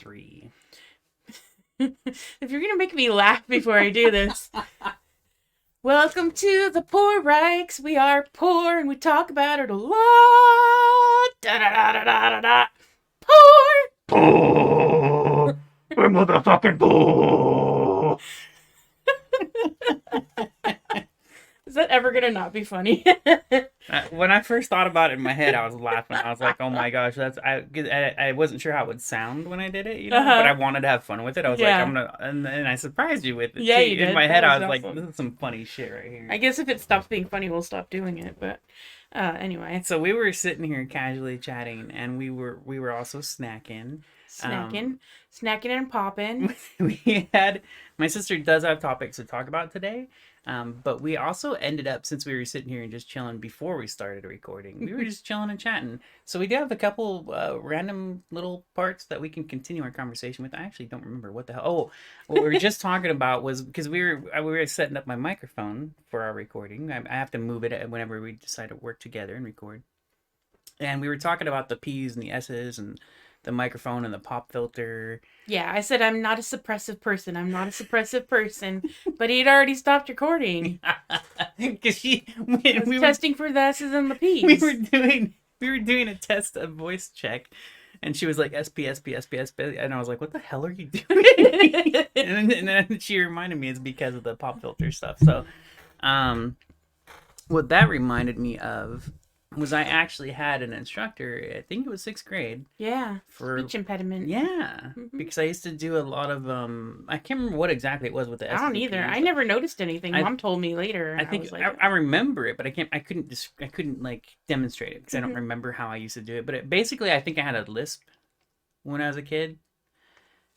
free. If you're gonna make me laugh before I do this, welcome to the Poor Rikes. We are poor and we talk about it a lot. Da da da da da da da. Poor. Poor! We're motherfucking poor! Is that ever gonna not be funny? When I first thought about it in my head, I was laughing. I was like, "Oh my gosh, I wasn't sure how it would sound when I did it, but I wanted to have fun with it. I was like, I'm gonna, and I surprised you with it. Yeah, too. you did. In my head, That I was was awesome. like, this is some funny shit right here. I guess if it stops being funny, we'll stop doing it. But anyway, So we were sitting here casually chatting, and we were also snacking. snacking and popping. We had my sister does have topics to talk about today. But we also ended up, since we were sitting here and just chilling before we started recording, we were just chilling and chatting. So we do have a couple random little parts that we can continue our conversation with. I actually don't remember what the hell. Oh, what we were just talking about was because we were setting up my microphone for our recording. I have to move it whenever we decide to work together and record. And we were talking about the P's and the S's and the microphone and the pop filter. Yeah, I said I'm not a suppressive person. But he'd already stopped recording. Because we were testing for the S's and the P's. We were doing a test, a voice check, and she was like SP, and I was like, "What the hell are you doing?" and then she reminded me it's because of the pop filter stuff. So, what that reminded me of was I actually had an instructor, I think it was 6th grade. Yeah, for speech impediment. Yeah, because I used to do a lot of, I can't remember what exactly it was with the I don't either. I never noticed anything. Mom told me later. I think I remember it, but I couldn't like demonstrate it because I don't remember how I used to do it. But basically, I think I had a lisp when I was a kid.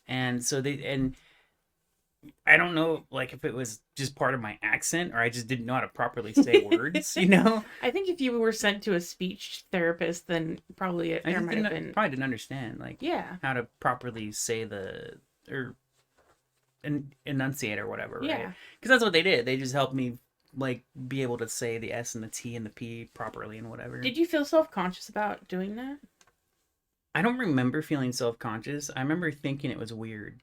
And so I don't know, like, if it was just part of my accent or I just didn't know how to properly say words, I think if you were sent to a speech therapist, then probably probably didn't understand, like, how to properly say or enunciate or whatever, right? Because that's what they did. They just helped me, like, be able to say the S and the T and the P properly and whatever. Did you feel self-conscious about doing that? I don't remember feeling self-conscious. I remember thinking it was weird.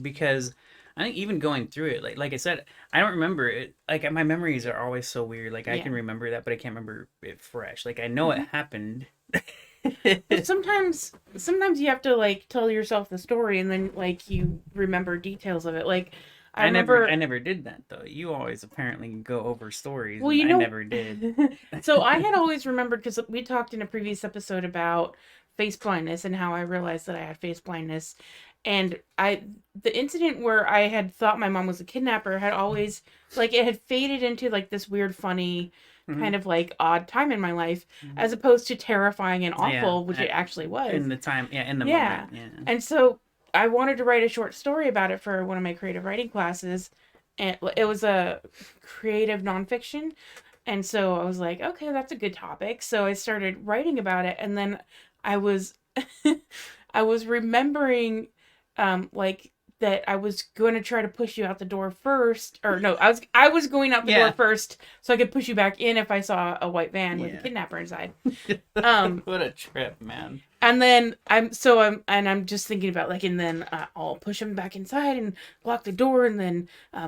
Because I think even going through it, like I said, I don't remember it. Like, my memories are always so weird. Like, I can remember that, but I can't remember it fresh. Like, I know it happened. But sometimes you have to, like, tell yourself the story and then, like, you remember details of it. Like, I never did that, though. You always apparently go over stories. Well, I never did. So I had always remembered, because we talked in a previous episode about face blindness and how I realized that I had face blindness. And the incident where I had thought my mom was a kidnapper had always, like, it had faded into, like, this weird, funny, kind of, like, odd time in my life, as opposed to terrifying and awful, which it actually was. In the time, in the moment. Yeah. And so I wanted to write a short story about it for one of my creative writing classes, and it was a creative nonfiction. And so I was like, okay, that's a good topic. So I started writing about it, and then I was remembering, like, that I was going to try to push you out the door first, or no, I was going out the door first so I could push you back in if I saw a white van with a kidnapper inside. What a trip, man. And then I'm just thinking about, like, and then I'll push him back inside and lock the door and then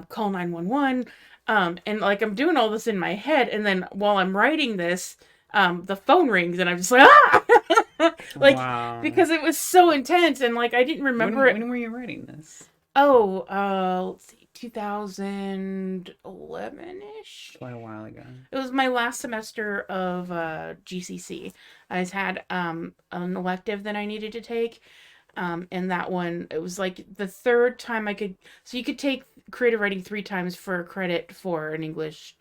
call 911. And, like, I'm doing all this in my head, and then while I'm writing this, the phone rings, and I'm just like, ah! Like, wow. Because it was so intense, and, like, I didn't remember it. When were you writing this? Let's see, 2011-ish. Quite a while ago. It was my last semester of GCC. I had an elective that I needed to take, and that one, it was like the third time so you could take creative writing 3 times for credit for an English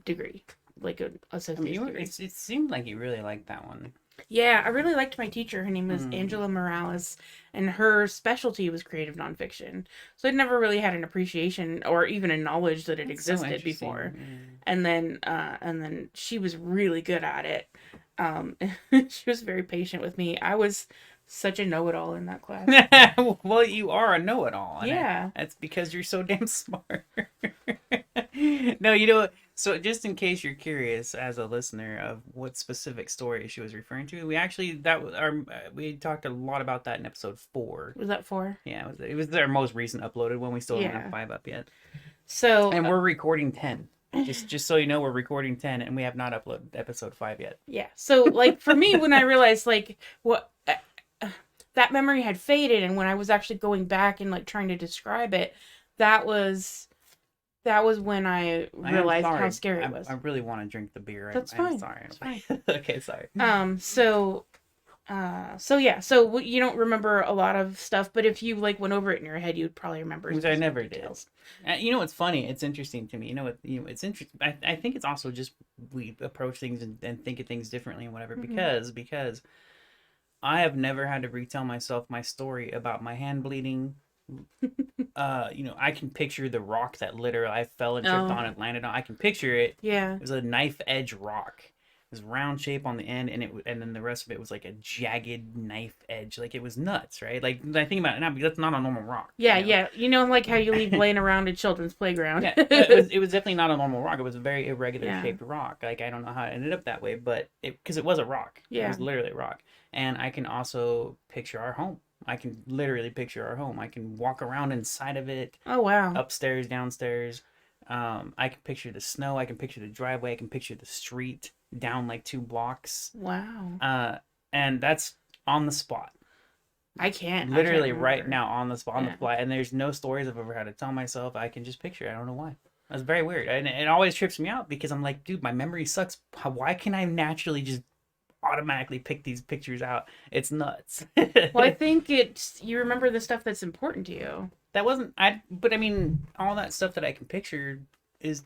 degree, like an associate's degree. It seemed like you really liked that one. Yeah, I really liked my teacher. Her name was Angela Morales, and her specialty was creative nonfiction. So I'd never really had an appreciation or even a knowledge that it existed before. And then she was really good at it. She was very patient with me. I was such a know-it-all in that class. Well, you are a know-it-all. Yeah. That's because you're so damn smart. No, So just in case you're curious as a listener of what specific story she was referring to, we actually that was our we talked a lot about that in episode 4. Was that 4? Yeah, it was our most recent uploaded one. We still don't have Yeah. 5 up yet. So And we're recording 10. Just so you know, we're recording 10 and we have not uploaded episode 5 yet. yeah. So like for me, when I realized like what that memory had faded, and when I was actually going back and like trying to describe it, that was when I realized how scary it was. I really want to drink the beer. That's I'm fine. sorry. It's fine. Okay, sorry. So yeah. So you don't remember a lot of stuff, but if you like went over it in your head, you'd probably remember. Which I never details. did. You know what's funny? It's interesting to me. It's interesting. I think it's also just we approach things and think of things differently and whatever. Mm-hmm. Because I have never had to retell myself my story about my hand bleeding. I can picture the rock that literally I fell and tripped on and landed on. I can picture it. Yeah. It was a knife edge rock. It was round shape on the end, and then the rest of it was like a jagged knife edge. Like it was nuts, right? Like I think about it now, because that's not a normal rock. Yeah, yeah. You know, like how you leave laying around a children's playground. Yeah, it was definitely not a normal rock. It was a very irregular shaped rock. Like I don't know how it ended up that way, but because it was a rock. Yeah. It was literally a rock. And I can also picture our home. I can literally picture our home. I can walk around inside of it. Oh wow. Upstairs, downstairs. I can picture the snow. I can picture the driveway. I can picture the street down like 2 blocks. Wow. And that's on the spot. I can't. Literally I can't right now on the spot, on the Yeah. fly. And there's no stories I've ever had to tell myself. I can just picture it. I don't know why. That's very weird. And it always trips me out because I'm like, dude, my memory sucks. Why can I naturally just automatically pick these pictures out? It's nuts. Well, I think you remember the stuff that's important to you. That wasn't but I mean, all that stuff that I can picture is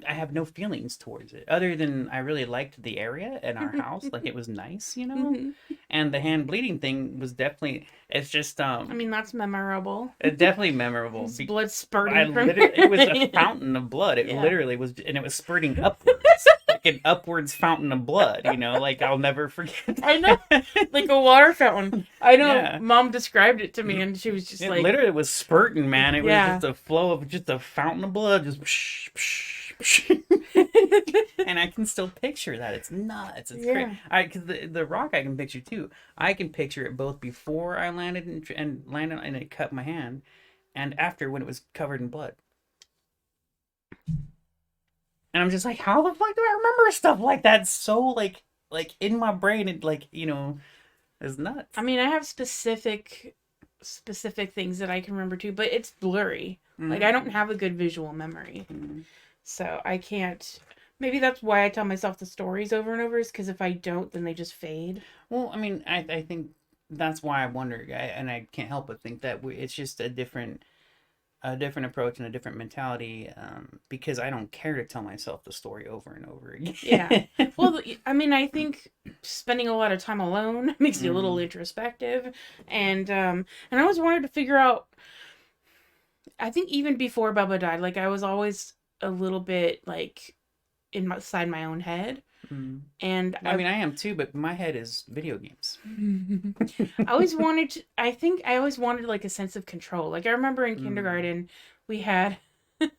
I have no feelings towards it other than I really liked the area and our house. Like it was nice, and the hand bleeding thing was definitely, it's just I mean, that's memorable. it's definitely memorable. It's blood spurting from It was a fountain of blood. It Yeah. literally was, and it was spurting upwards, like an upwards fountain of blood. Like I'll never forget. I know, like a water fountain. I know. Yeah. Mom described it to me, and she was just It like, literally was spurting, man. It was Yeah. just a flow of just a fountain of blood, just psh, psh, psh. And I can still picture that. It's nuts. It's crazy. Because the rock I can picture too. I can picture it both before I landed and it cut my hand, and after when it was covered in blood. And I'm just like, how the fuck do I remember stuff like that? It's so like in my brain, it it's nuts. I mean, I have specific things that I can remember too, but it's blurry. Mm-hmm. Like I don't have a good visual memory. Mm-hmm. So I can't. Maybe that's why I tell myself the stories over and over, is because if I don't, then they just fade. Well, I mean, I think that's why I wonder, and I can't help but think that it's just a different approach and a different mentality, because I don't care to tell myself the story over and over again. Yeah. Well, I mean, I think spending a lot of time alone makes you a little introspective, and I always wanted to figure out. I think even before Bubba died, like I was always a little bit like inside my own head. And I mean, I am too, but my head is video games. I always wanted like a sense of control. Like I remember in kindergarten, we had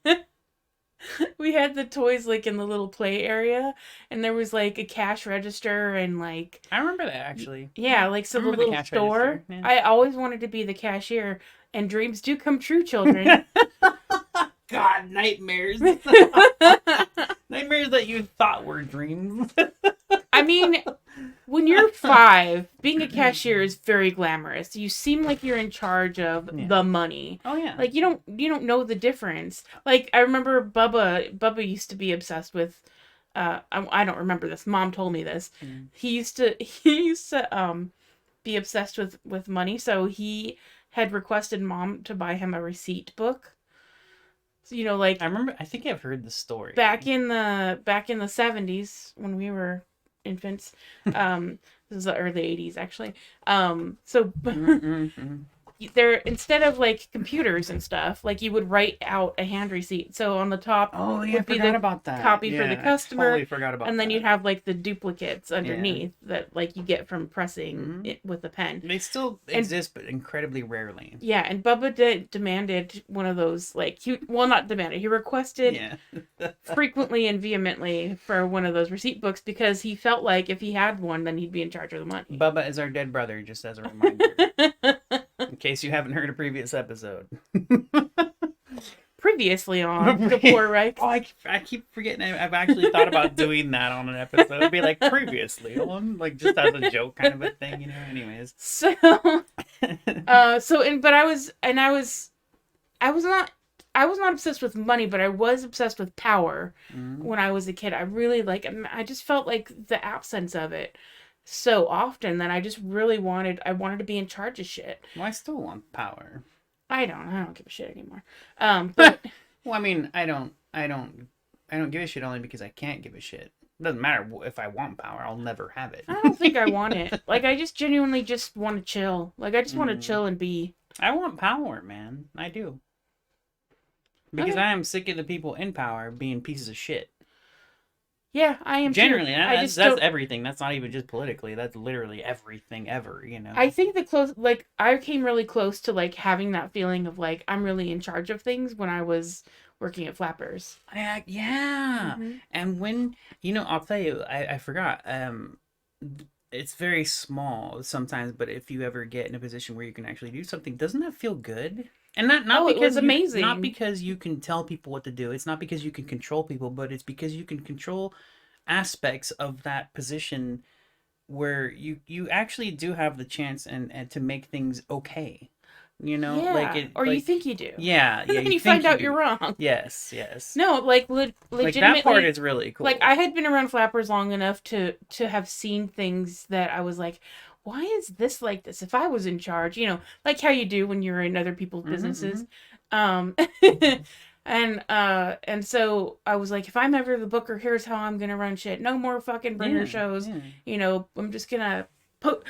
the toys like in the little play area, and there was like a cash register and like I remember that actually. Yeah, like so the remember the little cash store. register, yeah. I always wanted to be the cashier, and dreams do come true, children. God, nightmares. Nightmares that you thought were dreams. I mean, when you're 5, being a cashier is very glamorous. You seem like you're in charge of the money. Oh yeah. Like you don't know the difference. Like I remember Bubba used to be obsessed with I don't remember this. Mom told me this. He used to be obsessed with money, so he had requested Mom to buy him a receipt book. So, like I remember. I think I've heard the story. Back in the 70s when we were infants. This is the early 80s actually. So they're instead of like computers and stuff, like you would write out a hand receipt. So on the top Oh yeah, I would be forgot the about that. copy for the Yeah, I customer, totally forgot about and then that. you'd have like the duplicates Yeah. underneath that like you get from pressing Mhm. it with a pen. They still And exist, but incredibly rarely. yeah, and Bubba demanded one of those, like, he, well, not demanded, he requested Yeah. frequently and vehemently for one of those receipt books because he felt like if he had one, then he'd be in charge of the money. Bubba is our dead brother, just as a reminder, in case you haven't heard a previous episode. Previously on the Poor Reich. Oh, I keep forgetting. I've actually thought about doing that on an episode. It'd be like previously on, like just as a joke kind of a thing, you know. Anyways. So, but I was not obsessed with money, but I was obsessed with power when I was a kid. I really I just felt like the absence of it so often that I just really wanted to be in charge of shit. Well, I still want power. I don't give a shit anymore. But well, I mean, I don't give a shit only because I can't give a shit. It doesn't matter if I want power; I'll never have it. I don't think I want it. Like, I just genuinely just want to chill. Like, I just want to chill and be. I want power, man. I do. Because Okay. I am sick of the people in power being pieces of shit. Yeah, I am. Generally, too. that's everything. That's not even just politically. That's literally everything ever, you know. I think I came really close to like having that feeling of like I'm really in charge of things when I was working at Flappers. Yeah. Mhm. And when, I'll tell you, I forgot. It's very small sometimes, but if you ever get in a position where you can actually do something, doesn't that feel good? And not Oh, it because was amazing. not because you can tell people what to do. It's not because you can control people, but it's because you can control aspects of that position where you actually do have the chance and to make things okay. Yeah, or you think you do. Yeah, And then you think find out do. you're wrong. Yes. No, like Like legitimately. that part is really cool. Like, I had been around Flappers long enough to have seen things that I was like, why is this like this? If I was in charge, like how you do when you're in other people's businesses. And so I was like, if I'm ever the booker, here's how I'm gonna run shit. No more fucking bringer shows. Yeah. I'm just gonna book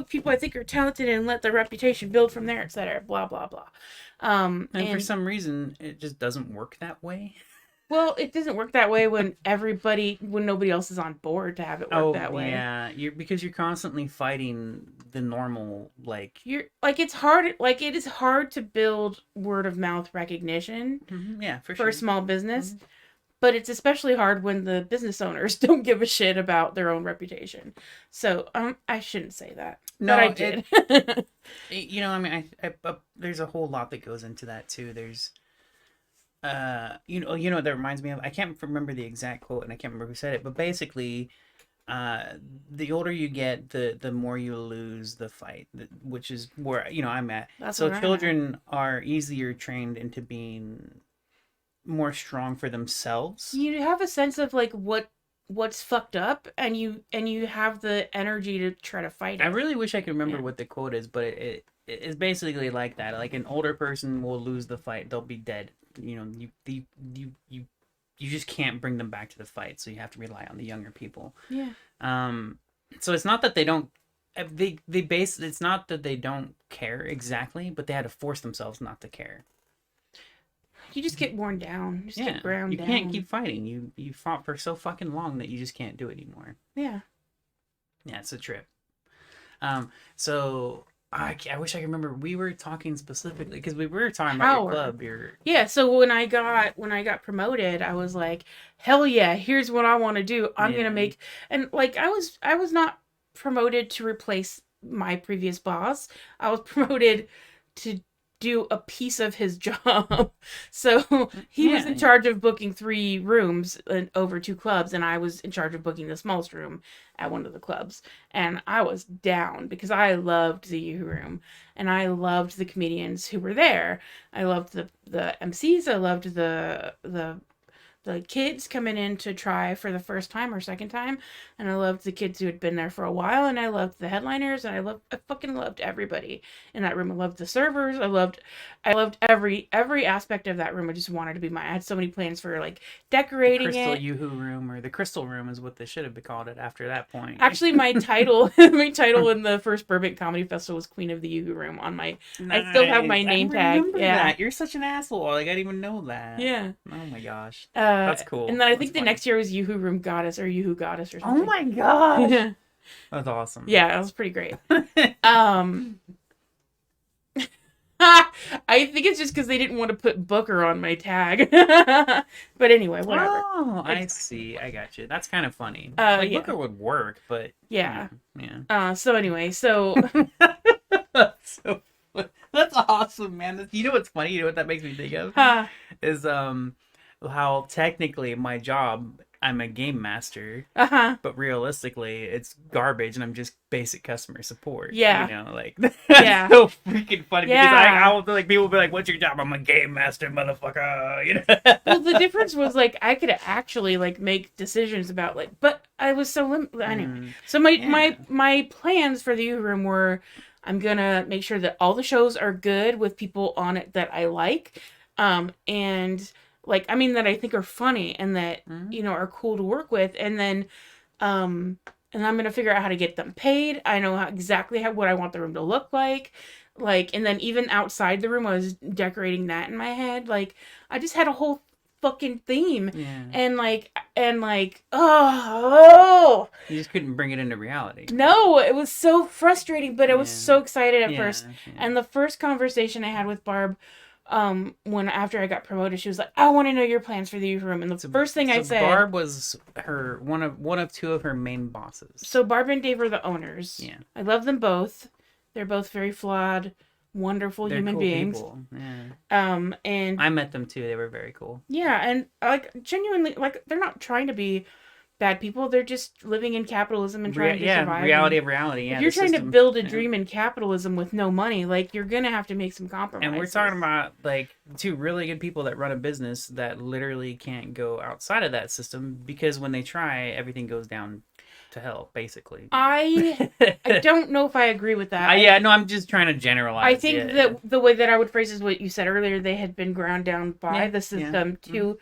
people I think are talented and let their reputation build from there, etc. Blah blah blah. And for some reason, it just doesn't work that way. Well, it doesn't work that way when nobody else is on board to have it work that way. Yeah, because you're constantly fighting the normal, like You're like, it's hard. Like, it is hard to build word of mouth recognition yeah, for for sure. a small business, but it's especially hard when the business owners don't give a shit about their own reputation. So I shouldn't say that, No, but I did. I mean, there's a whole lot that goes into that too. There's what that reminds me of? I can't remember the exact quote and I can't remember who said it, but basically, the older you get, the more you lose the fight, which is where, I'm at. That's So where I'm children are easier trained into being more strong for themselves. You have a sense of like what's fucked up, and you have the energy to try to fight it. I really wish I could remember what the quote is, but it's basically like that. Like, an older person will lose the fight; they'll be dead. You just can't bring them back to the fight, so you have to rely on the younger people. Yeah. So it's not that they don't. It's not that they don't care exactly, but they had to force themselves not to care. You just get worn down. You just get ground down. You can't keep fighting. You fought for so fucking long that you just can't do it anymore. Yeah. Yeah, it's a trip. So I wish I could remember. We were talking specifically because we were talking about your club. Yeah. So when I got promoted, I was like, hell yeah! Here's what I want to do. I'm gonna make, and like I was not promoted to replace my previous boss. I was promoted to do a piece of his job. So he was in charge of booking 3 rooms over 2 clubs, and I was in charge of booking the smallest room at one of the clubs. And I was down because I loved the Yoo-Hoo Room, and I loved the comedians who were there. I loved the MCs. I loved the the kids coming in to try for the first time or second time, and I loved the kids who had been there for a while, and I loved the headliners, and I fucking loved everybody in that room. I loved the servers. I loved every aspect of that room. I just wanted to be mine. I had so many plans for like The decorating Crystal it. Yoo-Hoo Room, or the Crystal Room is what they should have called it after that point. Actually, my title in the first Burbank Comedy Festival was Queen of the Yoo-Hoo Room on my. Nice. I still have my name I tag. remember Yeah. that. You're such an asshole. Like, I didn't even know that. Yeah. Oh my gosh. That's cool. And then I That's think the funny. next year was Yoo-Hoo Room Goddess or Yoo-Hoo Goddess or something. Oh my gosh. Yeah. That's awesome. Yeah, that was pretty great. I think it's just because they didn't want to put Booker on my tag. But anyway, whatever. Oh, I see. I got you. That's kind of funny. Yeah. Booker would work, but Yeah. yeah. So anyway, so So that's awesome, man. You know what's funny? You know what that makes me think of? Is how technically my job, I'm a game master, but realistically it's garbage and I'm just basic customer support. Yeah. You know, like Yeah. that's so freaking funny Yeah. because I will like people will be like, "What's your job?" I'm a game master, motherfucker. You know. Well, the difference was like I could actually like make decisions about like, but I was so anyway. So my plans for the U Room were, I'm gonna make sure that all the shows are good with people on it that I like, and like that I think are funny and that are cool to work with, and then and I'm gonna figure out how to get them paid. I know exactly what I want the room to look like, and then even outside the room, I was decorating that in my head. Like I just had a whole fucking theme, and oh, you just couldn't bring it into reality. no, it was so frustrating, but I was so excited at first. Yeah. And the first conversation I had with Barb, when after I got promoted, she was like, "I want to know your plans for the youth room." And the first thing I said, Barb was her one of two of her main bosses. So Barb and Dave are the owners. Yeah, I love them both. They're both very flawed, wonderful human cool beings. People. Yeah. And I met them too. They were very cool. Yeah, and like genuinely, like they're not trying to be bad people. They're just living in capitalism and trying to survive. Reality of reality. Yeah, if you're trying to build a dream in capitalism with no money, like you're gonna have to make some compromises. And we're talking about like two really good people that run a business that literally can't go outside of that system because when they try, everything goes down to hell, basically. I don't know if I agree with that. I'm just trying to generalize. I think that the way that I would phrase is what you said earlier. They had been ground down by the system to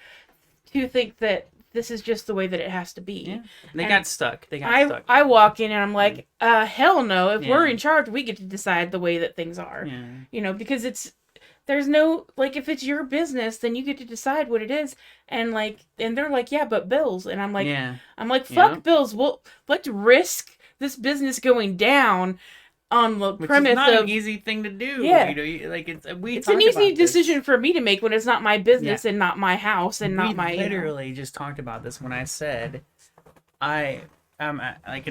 think that this is just the way that it has to be. Yeah. They got stuck. Stuck. I walk in and I'm like, hell no. If we're in charge, we get to decide the way that things are. Yeah. You know, because there's no, like, if it's your business, then you get to decide what it is. And they're like, yeah, but bills. And I'm like, fuck bills. Well, let's risk this business going down on the premise is not of an easy thing to do. Yeah. It's an easy decision for me to make when it's not my business and not my house and not my. We literally just talked about this when I said and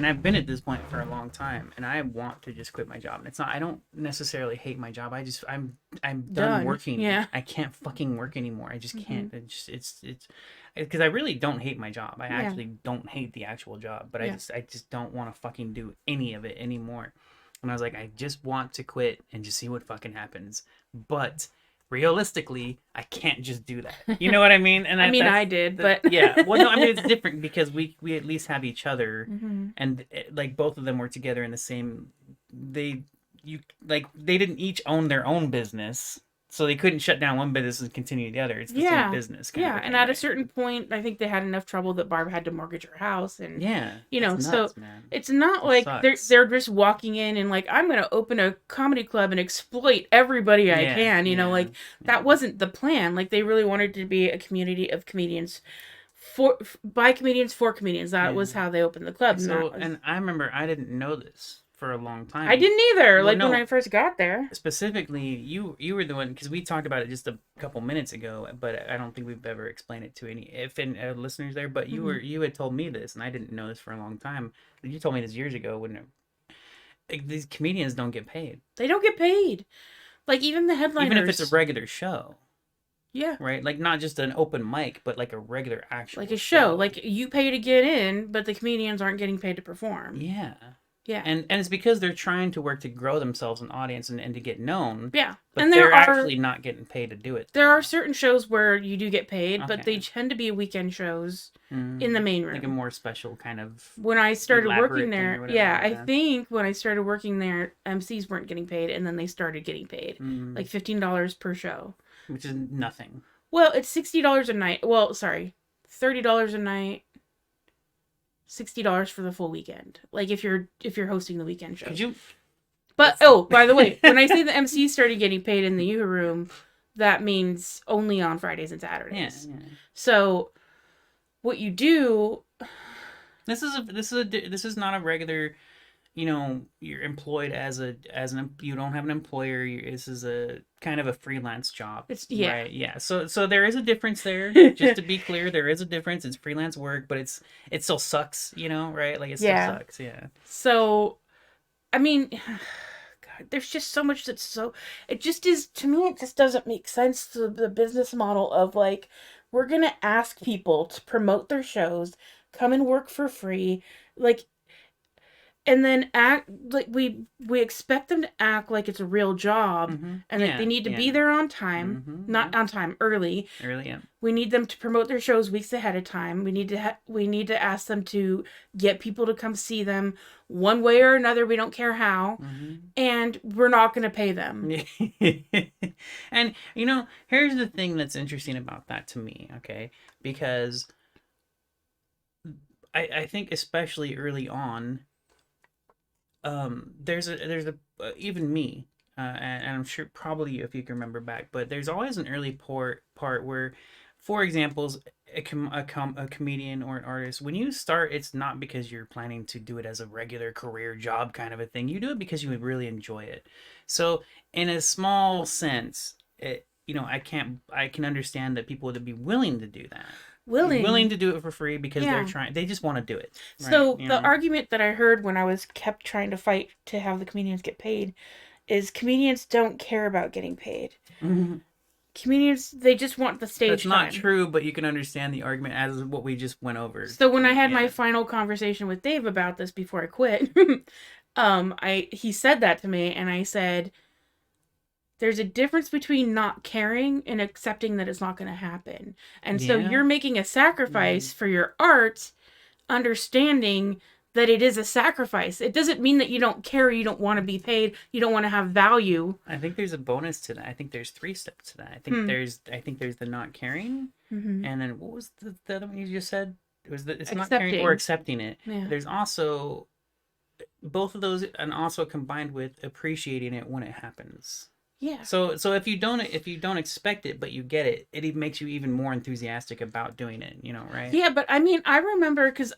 I've been at this point for a long time, and I want to just quit my job. And it's not. I don't necessarily hate my job. I'm done working. Yeah. I can't fucking work anymore. I just can't. It's because I really don't hate my job. I actually don't hate the actual job, but I just don't want to fucking do any of it anymore. And I was like, I just want to quit and just see what fucking happens. But realistically, I can't just do that. You know what I mean? And I did, but yeah. Well, no, I mean it's different because we at least have each other, and like both of them were together in the same. They didn't each own their own business. So they couldn't shut down one business and continue the other. It's the same business. And at a certain point, I think they had enough trouble that Barb had to mortgage her house. And nuts, so man. It's not like they're just walking in and like, I'm going to open a comedy club and exploit everybody I can. That wasn't the plan. Like they really wanted to be a community of comedians by comedians for comedians. That was how they opened the club. And I remember I didn't know this for a long time. I didn't either. When I first got there. Specifically, you were the one, because we talked about it just a couple minutes ago, but I don't think we've ever explained it to any listeners there. But you had told me this, and I didn't know this for a long time. You told me this years ago when these comedians don't get paid. They don't get paid. Like even the headliners. Even if it's a regular show. Yeah. Right? Like not just an open mic, but like a regular actual like a show. Like you pay to get in, but the comedians aren't getting paid to perform. Yeah. Yeah. And it's because they're trying to work to grow themselves an audience and to get known. Yeah. But And they're actually not getting paid to do it. There are certain shows where you do get paid, but they Okay. tend to be weekend shows in the main room. Like a more special kind of when I started working elaborate thing or there, whatever, yeah, I yeah. think when I started working there, MCs weren't getting paid, and then they started getting paid, like $15 per show. Which is nothing. Well, it's $60 a night. Well, sorry, $30 a night, $60 for the full weekend. Like if you're hosting the weekend show. Could you? But oh, by the way, when I say the MCs started getting paid in the Yoo-Hoo room, that means only on Fridays and Saturdays. Yeah. So what you do? This is not a regular. You know, you're employed as you don't have an employer. This is a kind of a freelance job. Right? Yeah. So there is a difference there. Just to be clear, there is a difference. It's freelance work, but it still sucks. You know, right? Like it still sucks. Yeah. So, I mean, God, there's just so much that's so. It just is to me. It just doesn't make sense to the business model of like we're gonna ask people to promote their shows, come and work for free, like. And then act like we expect them to act like it's a real job, and that they need to be there on time, not on time, early. Early, yeah. We need them to promote their shows weeks ahead of time. We need to ask them to get people to come see them one way or another. We don't care how, and we're not going to pay them. And you know, here's the thing that's interesting about that to me, okay? Because I think especially early on. There's a even me, and I'm sure probably if you can remember back, but there's always an early part where, for example, a comedian or an artist, when you start, it's not because you're planning to do it as a regular career job kind of a thing. You do it because you would really enjoy it. So in a small sense, I can understand that people would be willing to do that. Willing to do it for free because they just want to do it. Right? So the argument that I heard when I kept trying to fight to have the comedians get paid is comedians don't care about getting paid. Comedians, they just want the stage time. That's not true, but you can understand the argument as what we just went over. So when I had my final conversation with Dave about this before I quit, he said that to me, and I said, there's a difference between not caring and accepting that it's not going to happen. And so you're making a sacrifice for your art, understanding that it is a sacrifice. It doesn't mean that you don't care, you don't want to be paid, you don't want to have value. I think there's a bonus to that. I think there's 3 steps to that. I think there's the not caring, and then what was the other one you just said? It was it's not caring or accepting it. Yeah. There's also both of those, and also combined with appreciating it when it happens. Yeah. So if you don't expect it but you get it, it makes you even more enthusiastic about doing it, right? Yeah, but I mean, I remember because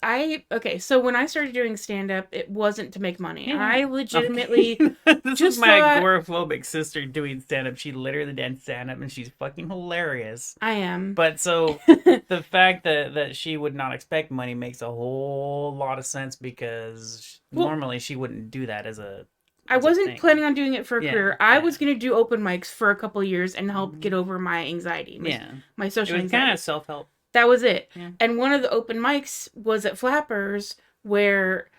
so when I started doing stand up, it wasn't to make money. Yeah. I legitimately this is my agoraphobic sister doing stand up. She literally did stand up and she's fucking hilarious. I am. But so the fact that she would not expect money makes a whole lot of sense because normally she wouldn't do that as a I wasn't planning on doing it for a career. I was going to do open mics for a couple of years and help get over my anxiety. My social anxiety. It was kind of self-help. That was it. Yeah. And one of the open mics was at Flappers where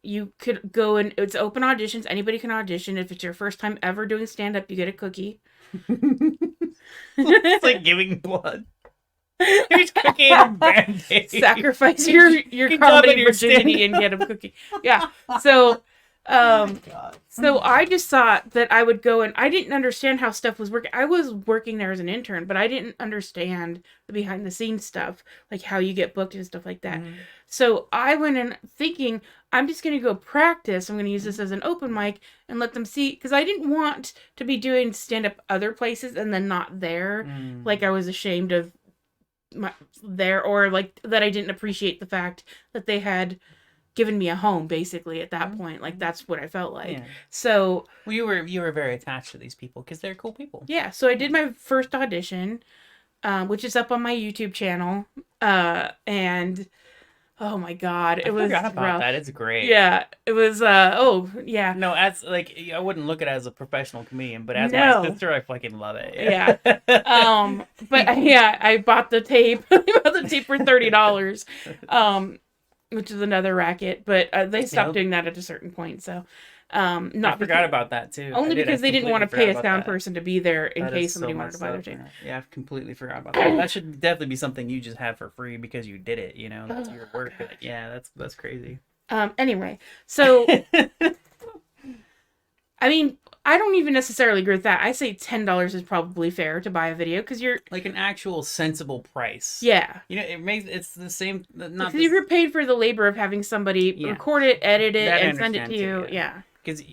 you could go and it's open auditions. Anybody can audition. If it's your first time ever doing stand-up, you get a cookie. It's like giving blood. Here's cookie and Band-Aid. Sacrifice your comedy virginity and get a cookie. Yeah. So... so I just thought that I would go, and I didn't understand how stuff was working. I was working there as an intern, but I didn't understand the behind the scenes stuff, like how you get booked and stuff like that. So I went in thinking, I'm just going to go practice. I'm going to use this as an open mic and let them see, because I didn't want to be doing stand up other places and then not there. Like I was ashamed of there, or like that I didn't appreciate the fact that they had given me a home basically at that point. Like that's what I felt like. Yeah. So you were very attached to these people because they're cool people. Yeah. So I did my first audition, which is up on my YouTube channel. And oh my God, it was forgot about rough. That. It's great. Yeah. It was yeah. No, as like I wouldn't look at it as a professional comedian, but as my sister, I fucking love it. Yeah. But yeah, I bought the tape. I bought the tape for $30. which is another racket, but they stopped Yep. doing that at a certain point. So, I not forgot about that too. only because they didn't want to pay a sound person. person to be there in That is case so somebody wanted to messed buy their up, tape. man. Yeah, I've completely forgot about that. That should definitely be something you just have for free because you did it. You know, that's your work. God. Yeah, that's crazy. Anyway, so I mean, I don't even necessarily agree with that. I say $10 is probably fair to buy a video because you're like an actual sensible price. yeah. You know, it's the same. Not Because you're paid for the labor of having somebody Yeah. record it, edit it, That I and send it to understand you. too, Yeah. because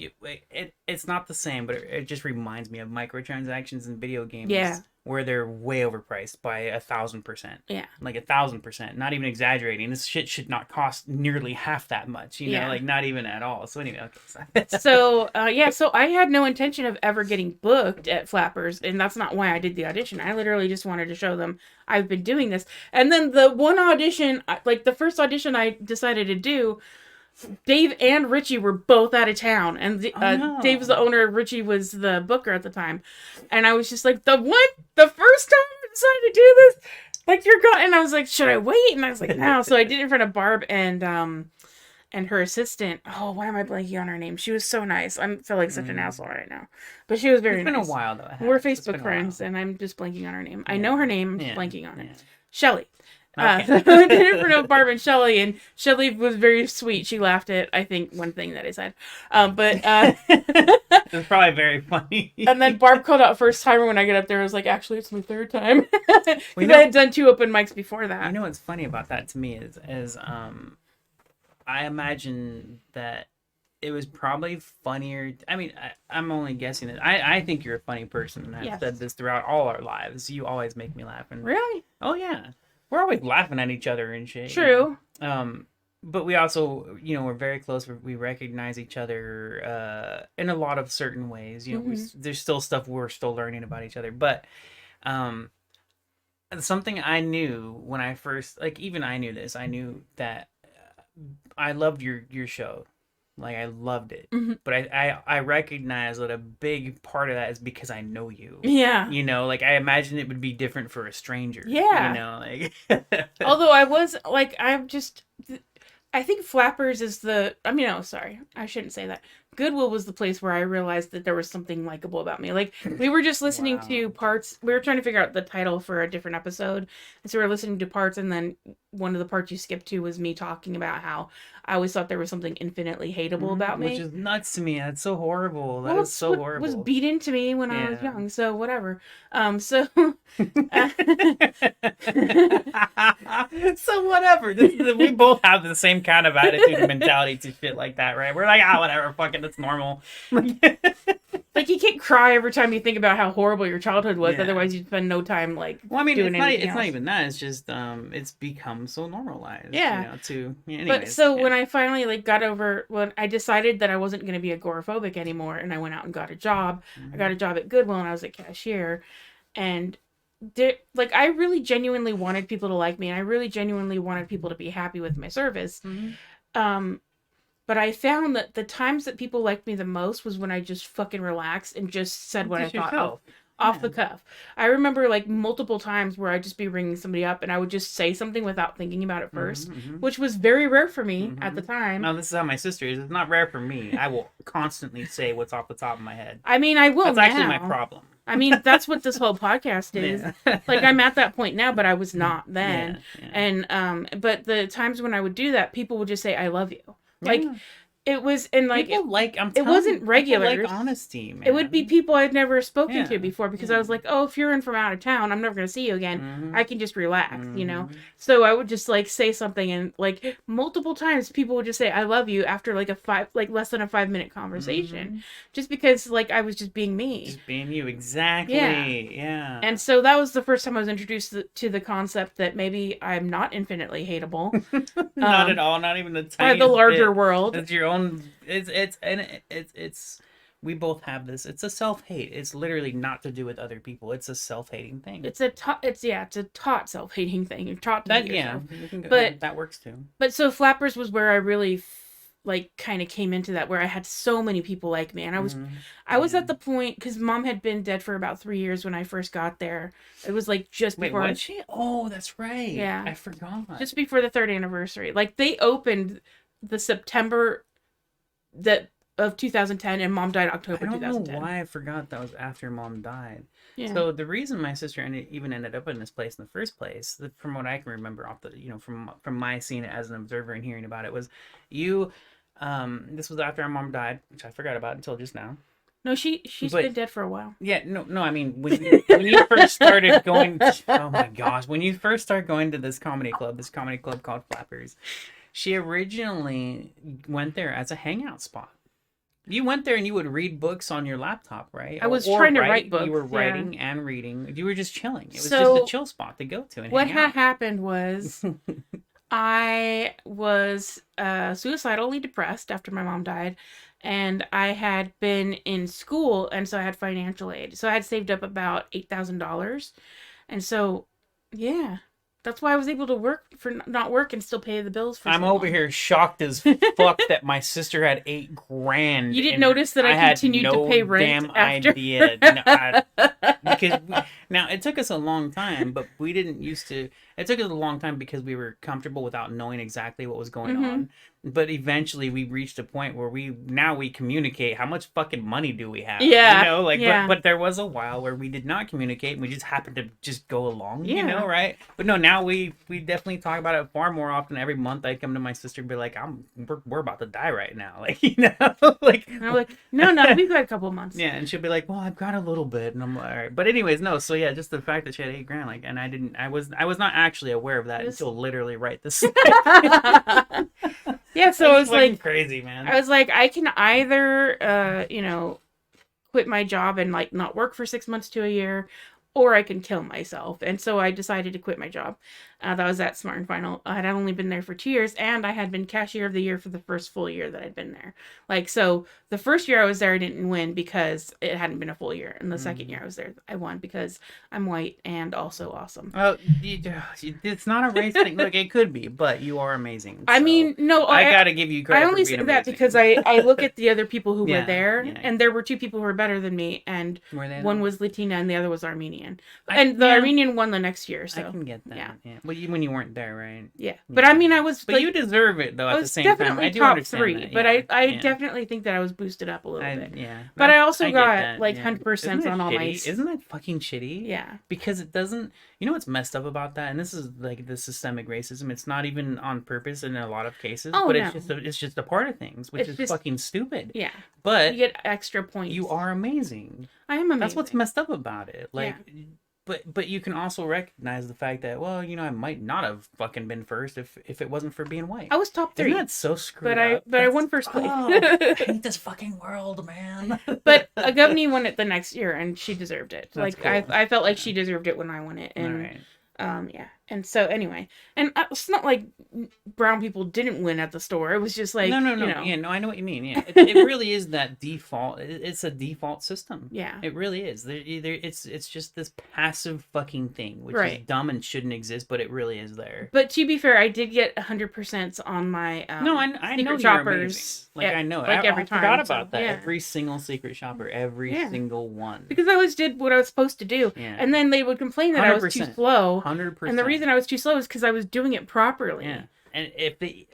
it's not the same, but it just reminds me of microtransactions in video games. Yeah. Where they're way overpriced by 1,000%. Yeah. Like 1,000%. Not even exaggerating. This shit should not cost nearly half that much. You know, Yeah. like not even at all. So anyway, okay. So so I had no intention of ever getting booked at Flappers, and that's not why I did the audition. I literally just wanted to show them I've been doing this. And then the one audition, like the first audition I decided to do, Dave and Richie were both out of town, and no. Dave was the owner, Richie was the booker at the time, and I was just like, the first time I decided to do this, like you're gone, and I was like, should I wait? And I was like, no. So I did it in front of Barb and her assistant. Oh, why am I blanking on her name? She was so nice. I feel like such an asshole right now, but she was very It's been nice. a while though. We're Facebook friends, and I'm just blanking on her name. I know her name, I'm just blanking on it. Shelly. Okay. So I did it in front of Barb and Shelly, and Shelly was very sweet. She laughed at, I think, one thing that I said. It's probably very funny. And then Barb called out first timer when I get up there. I was like, actually, it's my third time. Because Well, you know- I had done 2 open mics before that. You know what's funny about that to me is I imagine that it was probably funnier. I mean, I'm only guessing that. I think you're a funny person, and I've Yes. said this throughout all our lives. You always make me laugh. And Really? oh yeah, we're always laughing at each other and shit. True. But we also, you know, we're very close. We recognize each other in a lot of certain ways. You know, there's still stuff we're still learning about each other. But something I knew when I first, like, even I knew this. I knew that I loved your show. Like, I loved it. But I recognize that a big part of that is because I know you. Yeah. You know, like, I imagine it would be different for a stranger. Yeah. You know, like. Although I was, like, I think Flappers is sorry. I shouldn't say that. Goodwill was the place where I realized that there was something likable about me. Like, we were just listening Wow. to parts. We were trying to figure out the title for a different episode. And so we were listening to parts, and then one of the parts you skipped to was me talking about how I always thought there was something infinitely hateable about me. Which is nuts to me. That's so horrible. That Well, is so what horrible. was beat into me when I was Yeah. young, so whatever. So So whatever. We both have the same kind of attitude and mentality to shit like that, right? We're like, whatever, fuck it, it's normal. like, you can't cry every time you think about how horrible your childhood was. Yeah. Otherwise, you'd spend no time like Well, I mean, doing it's not anything even that. It's just it's become so normalized. Yeah. You know, anyways, But so when I finally when I decided that I wasn't going to be agoraphobic anymore, and I went out and got a job, I got a job at Goodwill, and I was a cashier, and I really genuinely wanted people to like me, and I really genuinely wanted people to be happy with my service. But I found that the times that people liked me the most was when I just fucking relaxed and just said what I thought off the cuff. I remember like multiple times where I'd just be ringing somebody up and I would just say something without thinking about it 1st, which was very rare for me at the time. No, this is how my sister is. It's not rare for me. I will constantly say what's off the top of my head. I mean, I will That's now. actually my problem. I mean, that's what this whole podcast is. Yeah. Like, I'm at that point now, but I was not then. Yeah. And but the times when I would do that, people would just say, "I love you." Like, Yeah. it was, and like People I'm it wasn't people regulars. like honesty, man. It would be people I'd never spoken Yeah. to before because I was like, oh, if you're in from out of town, I'm never going to see you again. I can just relax, you know? So I would just like say something, and like multiple times people would just say, I love you after like less than a 5-minute conversation, just because like I was just being me. Just being you. Exactly. Yeah. Yeah. And so that was the first time I was introduced to the concept that maybe I'm not infinitely hateable. Not at all. Not even the By tiniest the larger bit. world. It's your own. It's. We both have this. It's a self-hate. It's literally not to do with other people. It's a self-hating thing. It's a taught self-hating thing. You're taught to That hate yourself. we can go, But- that works too. But so Flappers was where I really like kind of came into that where I had so many people like me, and I was Yeah. at the point because Mom had been dead for about 3 years when I first got there. It was like just Wait, before. was she? Oh, that's right. Yeah, I forgot. just before the third anniversary. Like they opened the September that of 2010, and Mom died I October don't know 2010. why I forgot that was after Mom died. Yeah. So the reason my sister even ended up in this place in the first place, from what I can remember off the, from my seeing it as an observer and hearing about it, was you. This was after our mom died, which I forgot about until just now. No, she's But been dead for a while. yeah, no. I mean, when you first started going, oh my gosh, when you first started going to this comedy club called Flappers, she originally went there as a hangout spot. You went there and you would read books on your laptop, right? I was trying to write books. You were yeah. writing and reading. You were just chilling. It was So, just a chill spot to go to and what hang had out. happened was I was suicidally depressed after my mom died, and I had been in school, and so I had financial aid. So I had saved up about $8,000, and so yeah, that's why I was able to not work and still pay the bills for. I'm so over long. here shocked as fuck that my sister had $8,000. You didn't and notice that I had continued no to pay rent damn after. idea. Because now it took us a long time, but we didn't used to. It took us a long time because we were comfortable without knowing exactly what was going on. But eventually, we reached a point where we communicate. How much fucking money do we have? Yeah, you know, like. yeah. But there was a while where we did not communicate, and we just happened to just go along. Yeah. You know, right? But no, now we definitely talk about it far more often. Every month, I come to my sister and be like, we're about to die right now, like like. And I'm like, no, we've got a couple of months. Yeah, and she'll be like, "Well, I've got a little bit," and I'm like, "All right." But anyways, no. So yeah, just the fact that she had $8,000, like, and I was not actually aware of that until literally right this. Yeah, so I was like, crazy, man. I was like, I can either, quit my job and like not work for 6 months to a year, or I can kill myself. And so I decided to quit my job. That was at Smart and Final. I had only been there for 2 years, and I had been cashier of the year for the first full year that I'd been there. Like, so the first year I was there, I didn't win because it hadn't been a full year. And the second year I was there, I won because I'm white and also awesome. Well, it's not a race thing. Look, it could be, but you are amazing. So I mean, no, I gotta give you credit. I only say that because I look at the other people who were there, yeah. and there were 2 people who were better than me, and one was Latina and the other was Armenian. And the Armenian won the next year, so I can get that. Yeah. Well, when you weren't there, right? Yeah. But I mean, I was. But you deserve it though. At the same time, I do top understand 3, that. but I definitely think that I was boosted up a little bit. Yeah. But I also get got that, like yeah. 100% on all my. Isn't that fucking shitty? Yeah. Because it doesn't. You know what's messed up about that? And this is like the systemic racism. It's not even on purpose in a lot of cases. Oh, but no. it's just a part of things, which is just fucking stupid. Yeah. But you get extra points. you are amazing. I am amazing. That's what's messed up about it. Like. Yeah. But you can also recognize the fact that, well, I might not have fucking been first if it wasn't for being white. I was top 3. Isn't that so screwed up? But I won first place. I hate this fucking world, man. But Govney won it the next year, and she deserved it. That's like cool. I felt like she deserved it when I won it. And all right. Yeah. And so anyway, and it's not like brown people didn't win at the store. It was just like no. Yeah, no, I know what you mean. Yeah, it really is that default. It's a default system. Yeah, it really is. It's just this passive fucking thing, which is dumb and shouldn't exist, but it really is there. But to be fair, I did get 100% on my no, I know shoppers. Like I know, like every time. I forgot about that. Yeah. Every single secret shopper, every single one. Because I always did what I was supposed to do, and then they would complain that I was too slow. 100%. And the reason I was too slow is because I was doing it properly. Yeah. And if they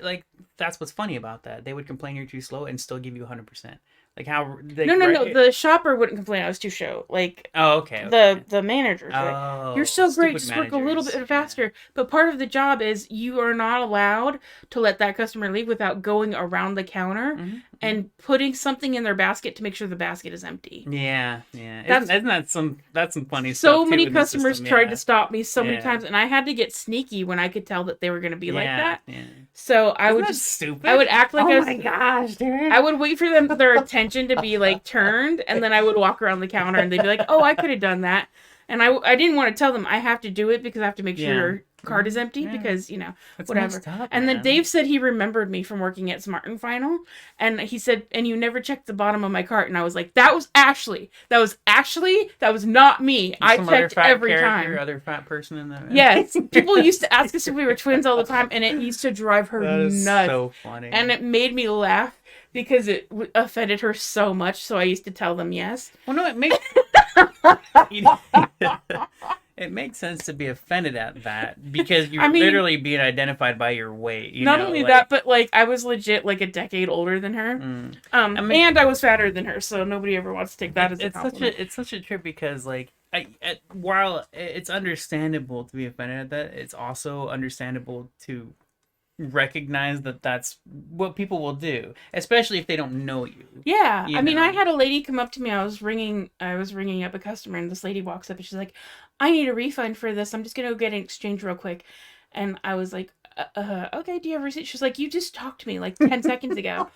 that's what's funny about that. They would complain you're too slow and still give you 100%. Like how they No. The shopper wouldn't complain I was too slow. Like okay. The managers. Like, you're so great, just work a little bit faster. Yeah. But part of the job is you are not allowed to let that customer leave without going around the counter and putting something in their basket to make sure the basket is empty. Yeah. Isn't that some funny stuff? So many customers tried to stop me so many times, and I had to get sneaky when I could tell that they were going to be like that. Yeah. So I would just stupid. I would act like oh my gosh, dude. I would wait for their attention to be like turned, and then I would walk around the counter and they'd be like, oh, I could have done that. And I didn't want to tell them I have to do it because I have to make sure card is empty Yeah. because, That's whatever. messed up, And then man. Dave said he remembered me from working at Smart and Final. And he said, and you never checked the bottom of my cart. And I was like, that was Ashley. That was Ashley. That was not me. I Some other checked fat every character, time. other fat person in the... Yes. People used to ask us if we were twins all the time. And it used to drive her That is nuts. so funny. And it made me laugh because it offended her so much. So I used to tell them yes. Well, no, it makes... It makes sense to be offended at that because you're literally being identified by your weight. Not only that, but like I was legit like a decade older than her, and I was fatter than her, so nobody ever wants to take that as a compliment. It's such a trip because like while it's understandable to be offended at that, it's also understandable to recognize that that's what people will do, especially if they don't know you. Yeah, I mean, I had a lady come up to me. I was ringing up a customer, and this lady walks up and she's like, "I need a refund for this. I'm just gonna go get an exchange real quick." And I was like, "Okay, do you have a receipt?" She's like, "You just talked to me like 10 seconds ago,"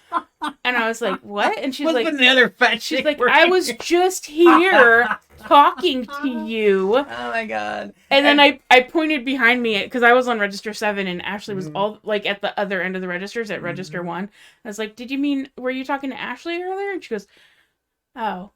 and I was like, "What?" And she's like, "Another fat she's like, I was just here talking to you." Oh my god! And then I pointed behind me because I was on register 7 and Ashley was all like at the other end of the registers at register 1. I was like, were you talking to Ashley earlier? And she goes, "Oh."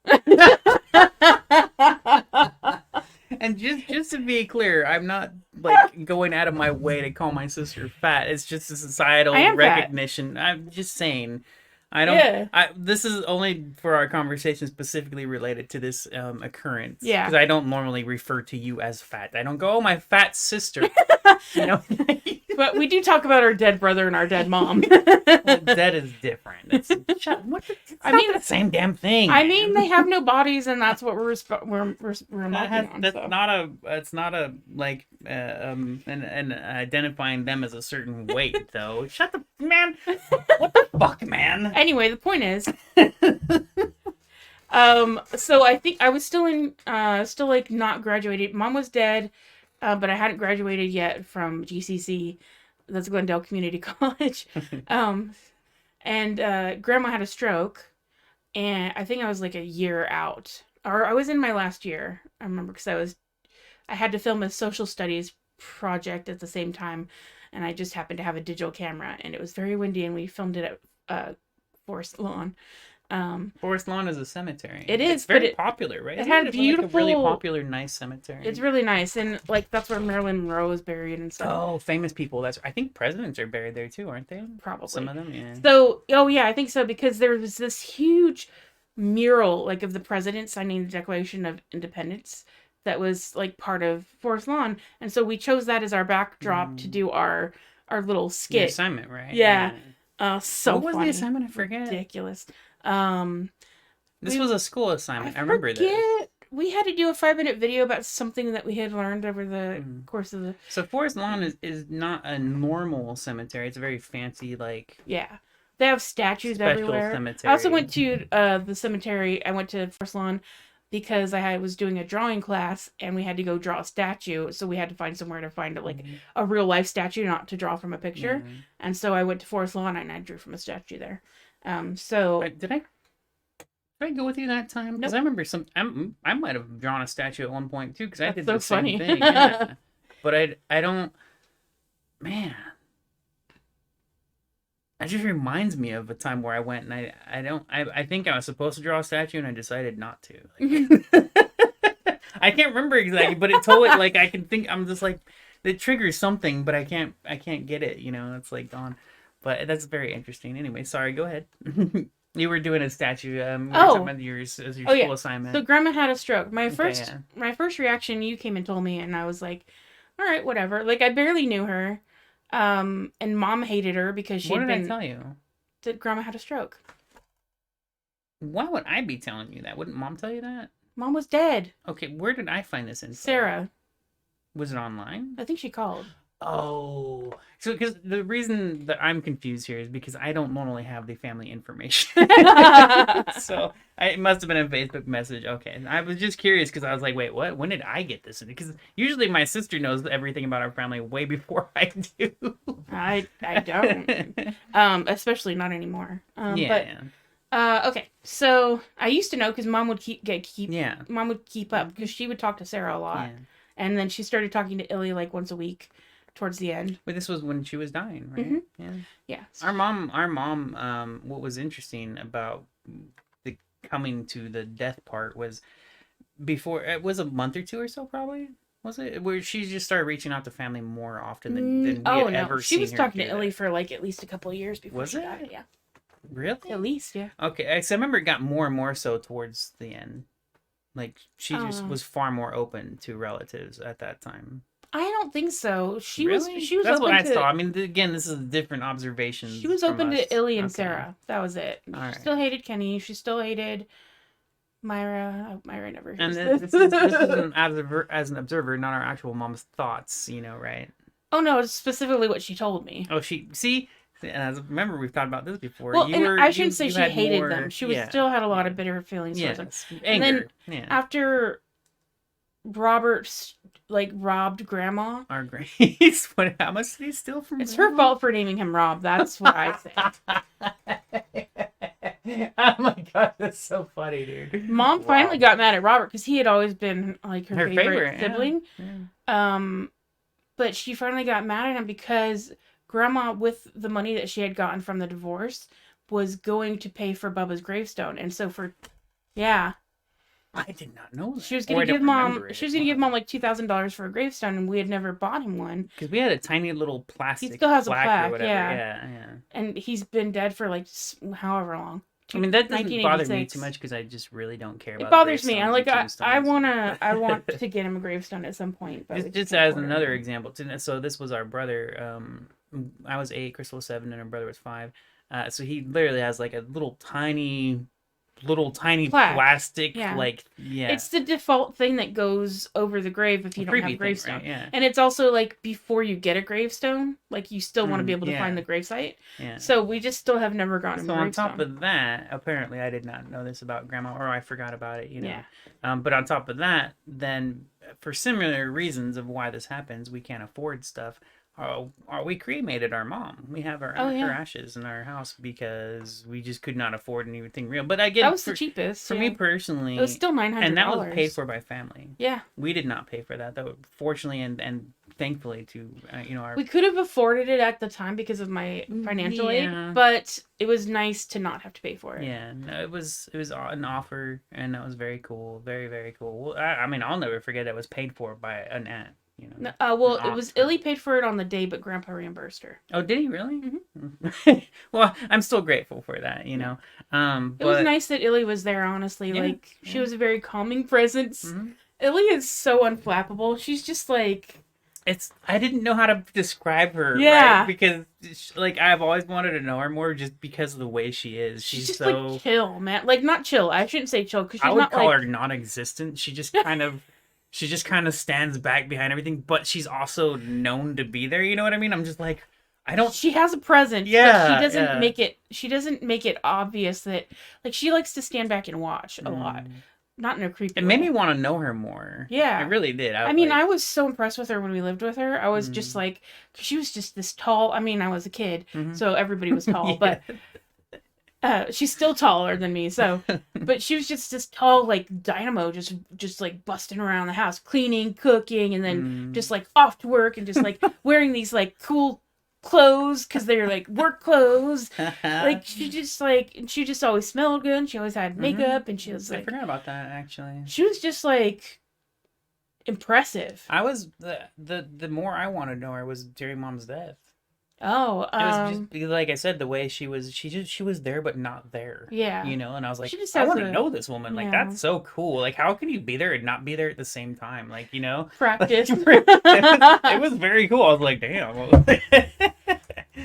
And just to be clear, I'm not like going out of my way to call my sister fat. It's just a societal recognition. Fat. I'm just saying. I don't. Yeah. This is only for our conversation specifically related to this occurrence. Yeah. Because I don't normally refer to you as fat. I don't go, "Oh, my fat sister." But we do talk about our dead brother and our dead mom. Well, dead is different. It's not the same damn thing. I mean, they have no bodies, and that's what we're remarking on. It's not a like and identifying them as a certain weight though. Shut the man. What the fuck, man? Anyway, the point is, so I think I was still like not graduated. Mom was dead, but I hadn't graduated yet from GCC. That's Glendale Community College. And Grandma had a stroke, and I think I was like a year out, or I was in my last year. I remember because I had to film a social studies project at the same time, and I just happened to have a digital camera, and it was very windy, and we filmed it at Forest Lawn. Forest Lawn is a cemetery. It is. It's very popular, right? It had beautiful, like a really popular, nice cemetery. It's really nice, and like that's where Marilyn Monroe is buried and stuff. Oh, famous people. I think presidents are buried there too, aren't they? Probably some of them. Yeah. So, I think so because there was this huge mural like of the president signing the Declaration of Independence that was like part of Forest Lawn, and so we chose that as our backdrop to do our little skit. Your assignment, right? Yeah. So what was funny. The assignment? I forget. Ridiculous. This was a school assignment. I remember this. We had to do a 5-minute video about something that we had learned over the course of the... So Forest Lawn is not a normal cemetery. It's a very fancy, like... Yeah. They have statues everywhere. Cemetery. I also went to the cemetery. I went to Forest Lawn because I was doing a drawing class and we had to go draw a statue. So we had to find somewhere to find a real life statue, not to draw from a picture. And so I went to Forest Lawn and I drew from a statue there. Did I go with you that time? Because I remember I might have drawn a statue at one point too. Because I did the same thing. Yeah. But I don't. Man, that just reminds me of a time where I went and I think I was supposed to draw a statue and I decided not to. Like, I can't remember exactly, but it totally like I can think. I'm just like it triggers something, but I can't get it. It's like gone. But that's very interesting. Anyway, sorry. Go ahead. You were doing a statue. Talking about your school assignment. So Grandma had a stroke. My first reaction, you came and told me, and I was like, "All right, whatever." Like I barely knew her, and Mom hated her because she. What did I tell you? That Grandma had a stroke. Why would I be telling you that? Wouldn't Mom tell you that? Mom was dead. Okay, where did I find this info? Sarah. Was it online? I think she called. Oh, so because the reason that I'm confused here is because I don't normally have the family information. So it must have been a Facebook message. Okay, I was just curious because I was like, wait, what? When did I get this? Because usually my sister knows everything about our family way before I do. I don't. Especially not anymore. Okay, so I used to know because Mom would Mom would keep up because she would talk to Sarah a lot. Yeah. And then she started talking to Illy like once a week. towards the end. But this was when she was dying, right? Mhm. Yeah. Yeah. Our mom, what was interesting about the coming to the death part was before it was a month or two or so, probably. Was it where she just started reaching out to family more often than we had Oh no, ever she seen was her talking do to Illy that? for like at least a couple of years before Was she it? died. Yeah, Really? at least, yeah. Okay, so I remember it got more and more so towards the end. Like she just Oh, was far more open to relatives at that time. I don't think so. Really? She was That's what open I to saw. I mean, again, this is different she observations was from open to us. Illy and Okay. Sarah. That was it. All She right. still hated Kenny. She still hated Myra. Myra never And hears this. this is as an observer, not our actual mom's thoughts, right? Oh no, it's specifically what she told me. Oh, she see, and as remember, we've talked about this before. Well, You and were I shouldn't say you she had hated more, them. She was yeah, still had a lot yeah, of bitter feelings towards them. yes, And then anger, yeah. after Robert like robbed Grandma, Our grace. What? How much did he steal from? it's her fault for naming him Rob. That's what I say. Oh my god, that's so funny, dude. Mom finally got mad at Robert because he had always been like her favorite sibling. Yeah. But she finally got mad at him because Grandma, with the money that she had gotten from the divorce, was going to pay for Bubba's gravestone, and so yeah, I did not know that. she was gonna give Mom like $2,000 for a gravestone, and we had never bought him one because we had a tiny little plastic. He still has a plaque plaque, or whatever. yeah. Yeah. and he's been dead for like however long. I mean, that doesn't bother me 1986. too much because I just really don't care about It bothers me. gravestones I and tombstones. I want to get him a gravestone at some point. But we Just can't as afford it another right example, so this was our brother. I was 8, Crystal was 7, and her brother was 5. So he literally has like a little tiny Plaque. plastic, Yeah. yeah. It's the default thing that goes over the grave if you don't creepy have a thing, gravestone. right? Yeah. And it's also like before you get a gravestone, like you still want to be able to yeah. find the gravesite. Yeah. So we just still have never gotten So a on gravestone. top of that, apparently I did not know this about Grandma, or I forgot about it, Yeah. But on top of that, then for similar reasons of why this happens, we can't afford stuff. We cremated our mom. We have her ashes in our house because we just could not afford anything real. But again, That was the cheapest. for me personally. It was still $900. And that was paid for by family. Yeah. We did not pay for that, though. Fortunately and thankfully to our. We could have afforded it at the time because of my financial aid, but it was nice to not have to pay for it. Yeah, no, it was an offer, and that was very cool, very very cool. Well, I mean, I'll never forget it was paid for by an aunt. Well, it was Illy paid for it on the day, but Grandpa reimbursed her. Oh, did he really? Mm-hmm. Well, I'm still grateful for that. But it was nice that Illy was there. Honestly, she was a very calming presence. Mm-hmm. Illy is so unflappable. She's just like I didn't know how to describe her. Yeah. Right? Because I've always wanted to know her more just because of the way she is. She's just so like chill, man. Like not chill. I shouldn't say chill because she's I would not call like her non-existent. She just kind of. She just kind of stands back behind everything, but she's also known to be there. You know what I mean? I'm just like, I don't. She has a presence. Yeah, but she doesn't yeah. make it. She doesn't make it obvious that she likes to stand back and watch a lot, not in a creepy. It made me want to know her more. Yeah, it really did. I mean, I was so impressed with her when we lived with her. I was just like, cause she was just this tall. I mean, I was a kid, so everybody was tall, Yeah. but. She's still taller than me, but she was just this tall, like dynamo, just like busting around the house, cleaning, cooking, and then just like off to work and just like wearing these like cool clothes because they're like work clothes. Like she just always smelled good. And she always had makeup, and she was like. I forgot about that actually. She was just like impressive. I was the more I wanted to know her was during Mom's death. Oh, it was just because, like I said, the way she was there but not there. Yeah, and I was like, she just I want to know this woman. Like, Yeah. that's so cool. Like, how can you be there and not be there at the same time? Like, practice. It was very cool. I was like, damn.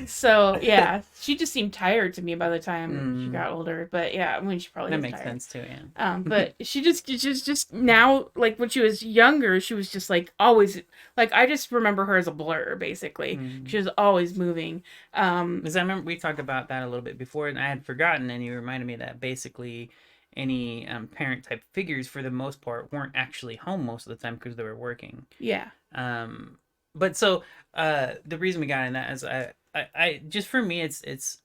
So yeah, she just seemed tired to me by the time she got older. But yeah, I mean, she probably that was makes tired. sense too. Yeah. But she just now, like when she was younger, she was just like always like I just remember her as a blur basically. She was always moving. Because I remember we talked about that a little bit before, and I had forgotten, and you reminded me that basically any parent type figures for the most part weren't actually home most of the time because they were working. Yeah. But so the reason we got in that is I just for me it's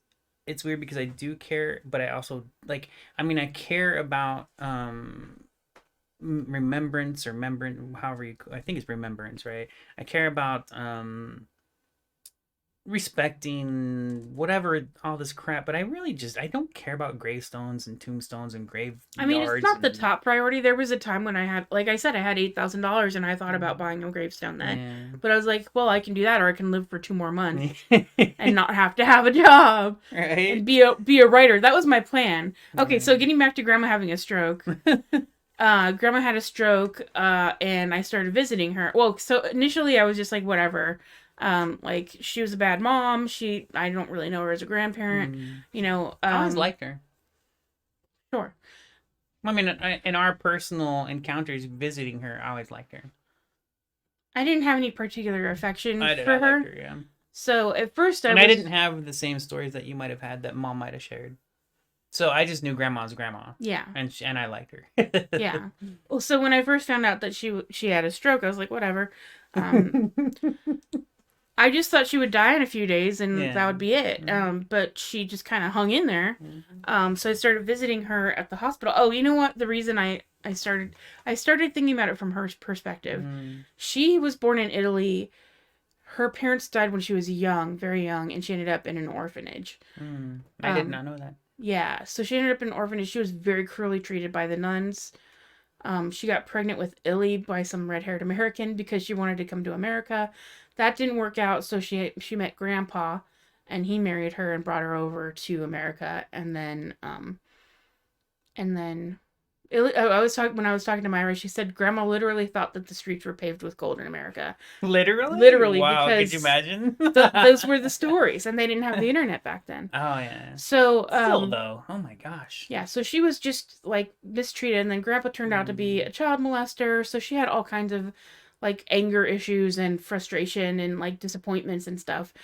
weird because I do care, but I also I care about remembrance or however I think it's remembrance, right? I care about respecting whatever all this crap, but I don't care about gravestones and tombstones and I mean, it's graveyards not the and top priority. There was a time when I had, like I said, I had $8,000 and I thought about buying a gravestone then. yeah. But I was like, well, I can do that, or I can live for 2 more months and not have to have a job Right? and be a writer. That was my plan. Okay, so getting back to Grandma having a stroke. Grandma had a stroke, and I started visiting her. Well, so initially I was just like, whatever. Like she was a bad mom. I don't really know her as a grandparent. You know, I always liked her. sure. I mean, in our personal encounters visiting her, I always liked her. I didn't have any particular affection I did. for I her. liked her, yeah. So at first I didn't have the same stories that you might have had that Mom might have shared. So I just knew Grandma's grandma. Yeah. And I liked her. Yeah. Well, so when I first found out that she had a stroke, I was like, whatever. I just thought she would die in a few days and that would be it. But she just kind of hung in there. So I started visiting her at the hospital. Oh, you know what? The reason I started thinking about it from her perspective. She was born in Italy. Her parents died when she was young, very young, and she ended up in an orphanage. I did not know that. Yeah, so she ended up in an orphanage. She was very cruelly treated by the nuns. She got pregnant with Illy by some red-haired American because she wanted to come to America. That didn't work out, so she met Grandpa, and he married her and brought her over to America. And then Illy, when I was talking to Myra, she said Grandma literally thought that the streets were paved with gold in America. Literally, wow! Because could you imagine? those were the stories, and they didn't have the internet back then. Oh yeah. So still though, oh my gosh. Yeah, so she was just like mistreated, and then Grandpa turned out to be a child molester. So she had all kinds of like anger issues and frustration and like disappointments and stuff.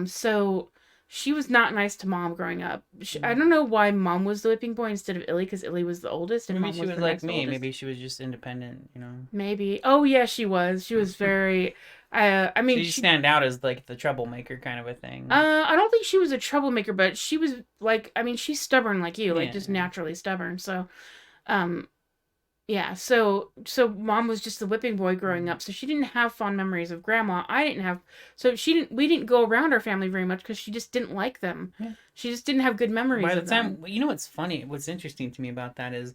So she was not nice to Mom growing up. I don't know why Mom was the whipping boy instead of Illy, because Illy was the oldest and Maybe Mom she was was the like next me. oldest. Maybe she was just independent, you know. Maybe. Oh yeah, she was. She was very. I mean, she stand out as like the troublemaker kind of a thing. I don't think she was a troublemaker, but she was like, I mean, she's stubborn like you, like just naturally stubborn. So, yeah. So Mom was just the whipping boy growing up, so she didn't have fond memories of Grandma. I didn't have, so we didn't go around our family very much because she just didn't like them. Yeah. She just didn't have good memories. By the of time, them. You know what's funny? What's interesting to me about that is,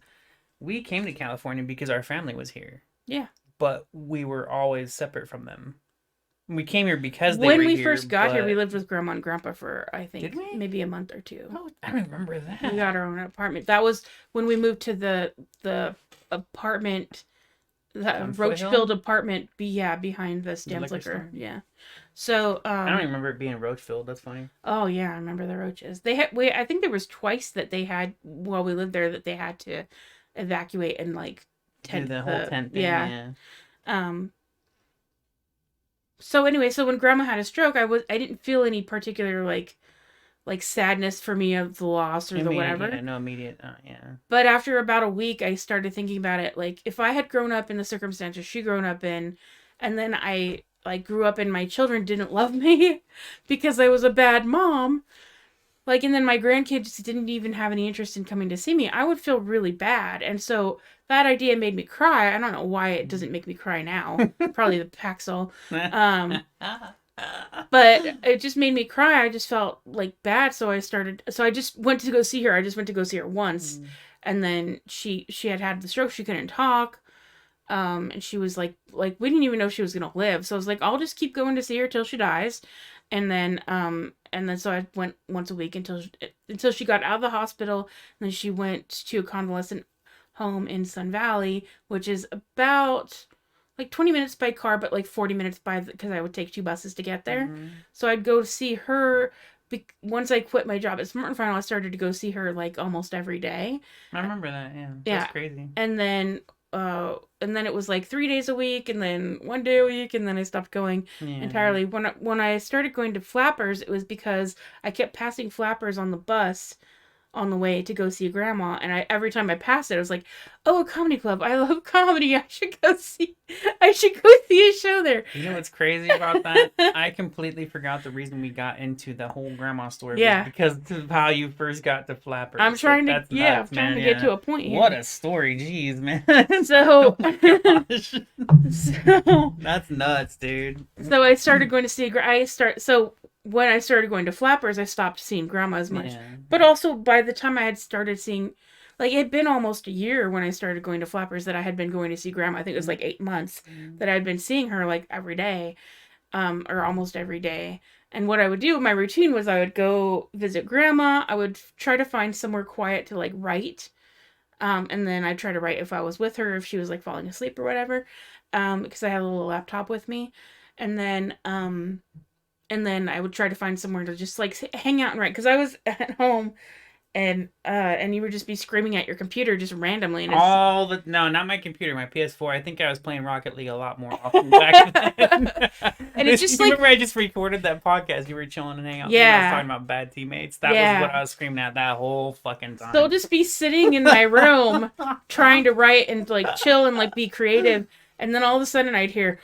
we came to California because our family was here. Yeah. But we were always separate from them. We came here because they when were we here, first got here, we lived with Grandma and Grandpa for I think maybe a month or two. Oh, I don't remember that. We got our own apartment. That was when we moved to the apartment, that roach-filled apartment. Behind the Stan's Liquor. Yeah. So I don't even remember it being roach-filled. That's funny. Oh yeah, I remember the roaches. They had. I think there was twice that they had while we lived there that they had to evacuate and like tent the whole tent thing. Yeah. So anyway, so when Grandma had a stroke, I didn't feel any particular like sadness for me of the loss or the whatever. Yeah, no immediate, But after about a week, I started thinking about it. Like, if I had grown up in the circumstances she grown up in, and then I like grew up and my children didn't love me because I was a bad mom, like, and then my grandkids didn't even have any interest in coming to see me, I would feel really bad. And so that idea made me cry. I don't know why it doesn't make me cry now. Probably the Paxil. But it just made me cry. I just felt like bad. So I just went to go see her. I just went to go see her once. And then she had the stroke. She couldn't talk. And she was like, we didn't even know she was going to live. So I was like, I'll just keep going to see her till she dies. And then so I went once a week until she got out of the hospital. And then she went to a convalescent home in Sun Valley, which is about like 20 minutes by car, but like 40 minutes because I would take 2 buses to get there. So I'd go see her. Once I quit my job at Smart and Final, I started to go see her like almost every day. I remember that. Yeah. That's crazy. And then it was like 3 days a week, and then 1 day a week, and then I stopped going entirely. When I started going to Flappers, it was because I kept passing Flappers on the bus on the way to go see Grandma, and every time I passed it, I was like, "Oh, a comedy club! I love comedy. I should go see a show there." You know what's crazy about that? I completely forgot the reason we got into the whole Grandma story. Yeah, because of how you first got to Flappers. I'm trying to get to a point here. What a story, jeez, man. So, oh my gosh. So that's nuts, dude. So I started going to see. So when I started going to Flappers, I stopped seeing Grandma as much. Yeah. But also, by the time I had started seeing, like, it had been almost a year when I started going to Flappers that I had been going to see Grandma. I think it was like 8 months that I had been seeing her, like, every day, or almost every day. And what I would do, my routine was I would go visit Grandma. I would try to find somewhere quiet to, like, write. And then I'd try to write if I was with her, if she was, like, falling asleep or whatever, because I had a little laptop with me. And then I would try to find somewhere to just, like, hang out and write, because I was at home, and you would just be screaming at your computer just randomly. And No, not my computer, my PS4. I think I was playing Rocket League a lot more often back then. And it's just you like, remember I just recorded that podcast. You were chilling and hanging out. Yeah. I was talking about bad teammates. That was what I was screaming at that whole fucking time. So I'll just be sitting in my room trying to write and, like, chill and, like, be creative, and then all of a sudden I'd hear.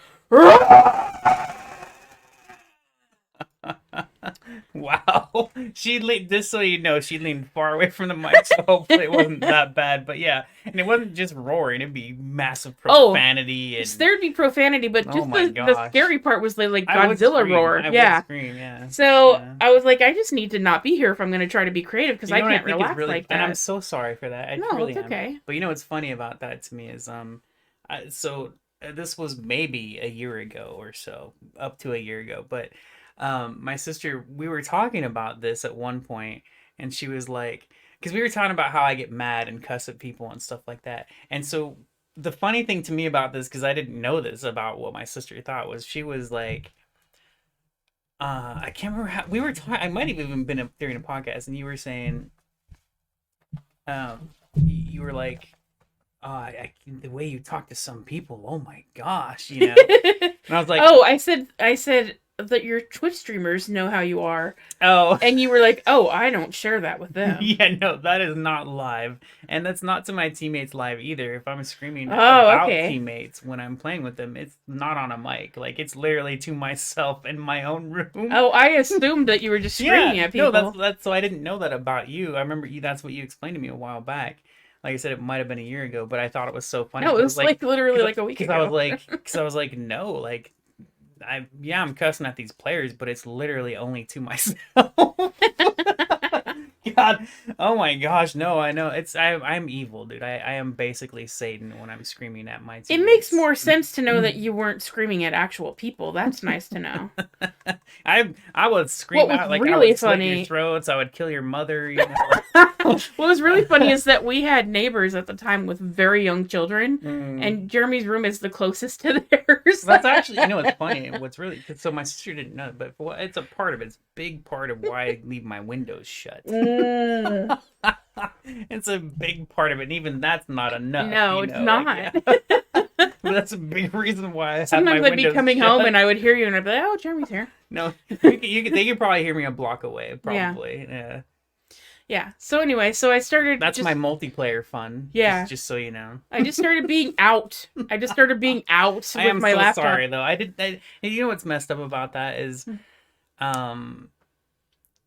Wow. Just so you know, she leaned far away from the mic, so hopefully it wasn't that bad. But yeah, and it wasn't just roaring, it'd be massive profanity. And There'd be profanity, but just the scary part was the, like, Godzilla roar. I would scream, yeah. So I was like, I just need to not be here if I'm going to try to be creative, because I can't relax like that. And I'm so sorry for that. It's okay. But you know what's funny about that to me is, this was maybe a year ago or so, up to a year ago, but my sister, we were talking about this at one point, and she was like, because we were talking about how I get mad and cuss at people and stuff like that. And so the funny thing to me about this, because I didn't know this about what my sister thought, was she was like, I can't remember how we were talking. I might have even been during a podcast, and you were saying, you were like, the way you talk to some people, oh my gosh, you know. And I was like, oh, I said that your Twitch streamers know how you are. Oh. And you were like, oh, I don't share that with them. Yeah, no, that is not live. And that's not to my teammates live either. If I'm screaming about teammates when I'm playing with them, it's not on a mic. Like, it's literally to myself in my own room. Oh, I assumed that you were just screaming at people. No, that's so I didn't know that about you. I remember that's what you explained to me a while back. Like I said, it might have been a year ago, but I thought it was so funny. No, it was like literally like a week ago. Because I was like, no, like, I'm cussing at these players, but it's literally only to myself. God, oh my gosh, no, I know I'm evil, dude. I am basically Satan when I'm screaming at my teammates. It makes more sense to know that you weren't screaming at actual people. That's nice to know. I would scream out, like, really, I would slit your throats. I would kill your mother. You know. What was really funny is that we had neighbors at the time with very young children, and Jeremy's room is the closest to theirs. That's actually, you know, what's funny. What's really, so my sister didn't know, but it's a part of it. It's a big part of why I leave my windows shut. It's a big part of it, and even that's not enough. No, it's not. Like, yeah. That's a big reason why. Sometimes I'd be coming home and I would hear you, and I'd be like, "Oh, Jeremy's here." No, they could probably hear me a block away. Probably, yeah. Yeah. So anyway, I started. That's my multiplayer fun. Yeah. Just so you know. I just started being out. I just started being out with my laptop. I am so sorry though. You know what's messed up about that is,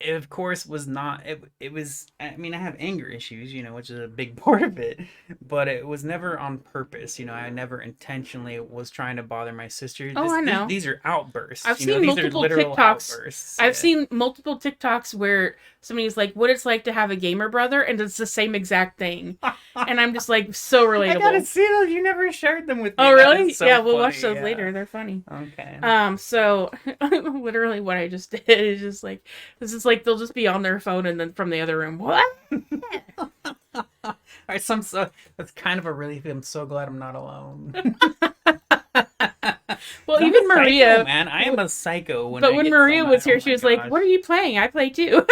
it of course was not. It was. I mean, I have anger issues, you know, which is a big part of it, but it was never on purpose. You know, I never intentionally was trying to bother my sister. I know. These are outbursts. I've seen multiple TikToks. Outbursts. I've seen multiple TikToks where somebody's like, "What it's like to have a gamer brother," and it's the same exact thing. And I'm just like, so relatable. I gotta see those. You never shared them with me. Oh, really? So yeah, we'll watch those later. They're funny. Okay. So literally, what I just did is just like, this is like they'll just be on their phone, and then from the other room, what? All right, that's kind of a relief. I'm so glad I'm not alone. Well, even Maria, psycho, man, I am a psycho. When Maria was here, she was like, "What are you playing? I play too."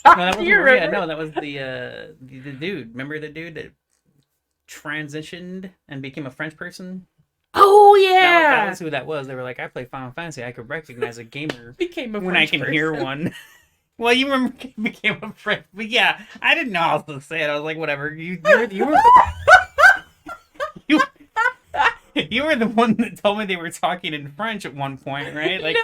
No, that was Maria. No, that was the dude. Remember the dude that transitioned and became a French person? Oh yeah, that was who that was. They were like, "I play Final Fantasy. I could recognize a gamer became a when French I can person. hear one." Well, you remember became a French, but yeah, I didn't know how to say it. I was like, whatever. You were. You were the one that told me they were talking in French at one point, right? Like,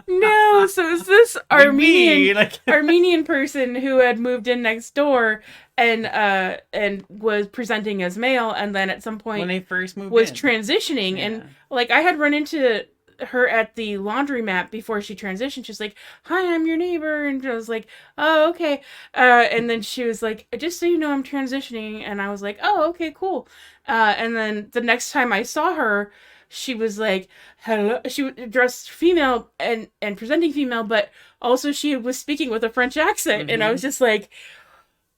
no. So it's this Armenian person who had moved in next door and was presenting as male, and then at some point when they first moved was in. transitioning, and like I had run into her at the laundromat before she transitioned. She's like, "Hi, I'm your neighbor," and I was like, "Oh, okay." And then she was like, "Just so you know, I'm transitioning," and I was like, "Oh, okay, cool." And then the next time I saw her, she was like, "Hello." She was dressed female and presenting female, but also she was speaking with a French accent, and I was just like,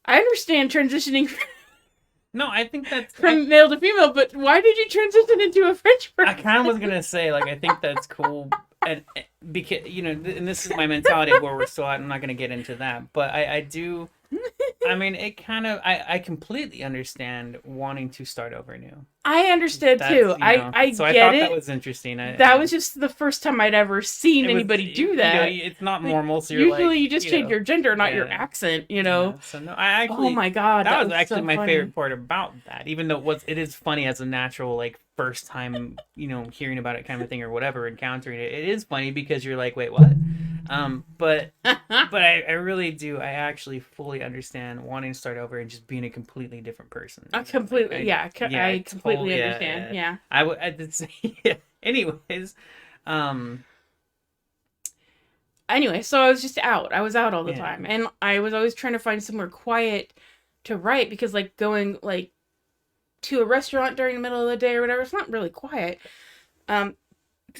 "I understand transitioning." No, I think that's From male to female, but why did you transition into a French person? I kind of was gonna say like I think that's cool, and because and this is my mentality of where we're still at. I'm not gonna get into that, but I do. I mean, it kind of I completely understand wanting to start over new. I understood That's, too. I so I get thought it. that was interesting. That was just the first time I'd ever seen it was, anybody do that. it's not Like, normal. So you're usually like, you just change your gender, not your accent. Yeah, so no, I Oh actually my god, that that was was actually so my funny. favorite part about that. Even though it is funny as a natural like first time hearing about it kind of thing or whatever, encountering it. It is funny because you're like, wait, what? But I really do. I actually fully understand wanting to start over and just being a completely different person. I completely, Like, I completely understand. Yeah. I did say yeah. Anyways, um, Anyway, so I was just out. I was out all the yeah. time, and I was always trying to find somewhere quiet to write because, like, going like to a restaurant during the middle of the day or whatever, it's not really quiet. Um,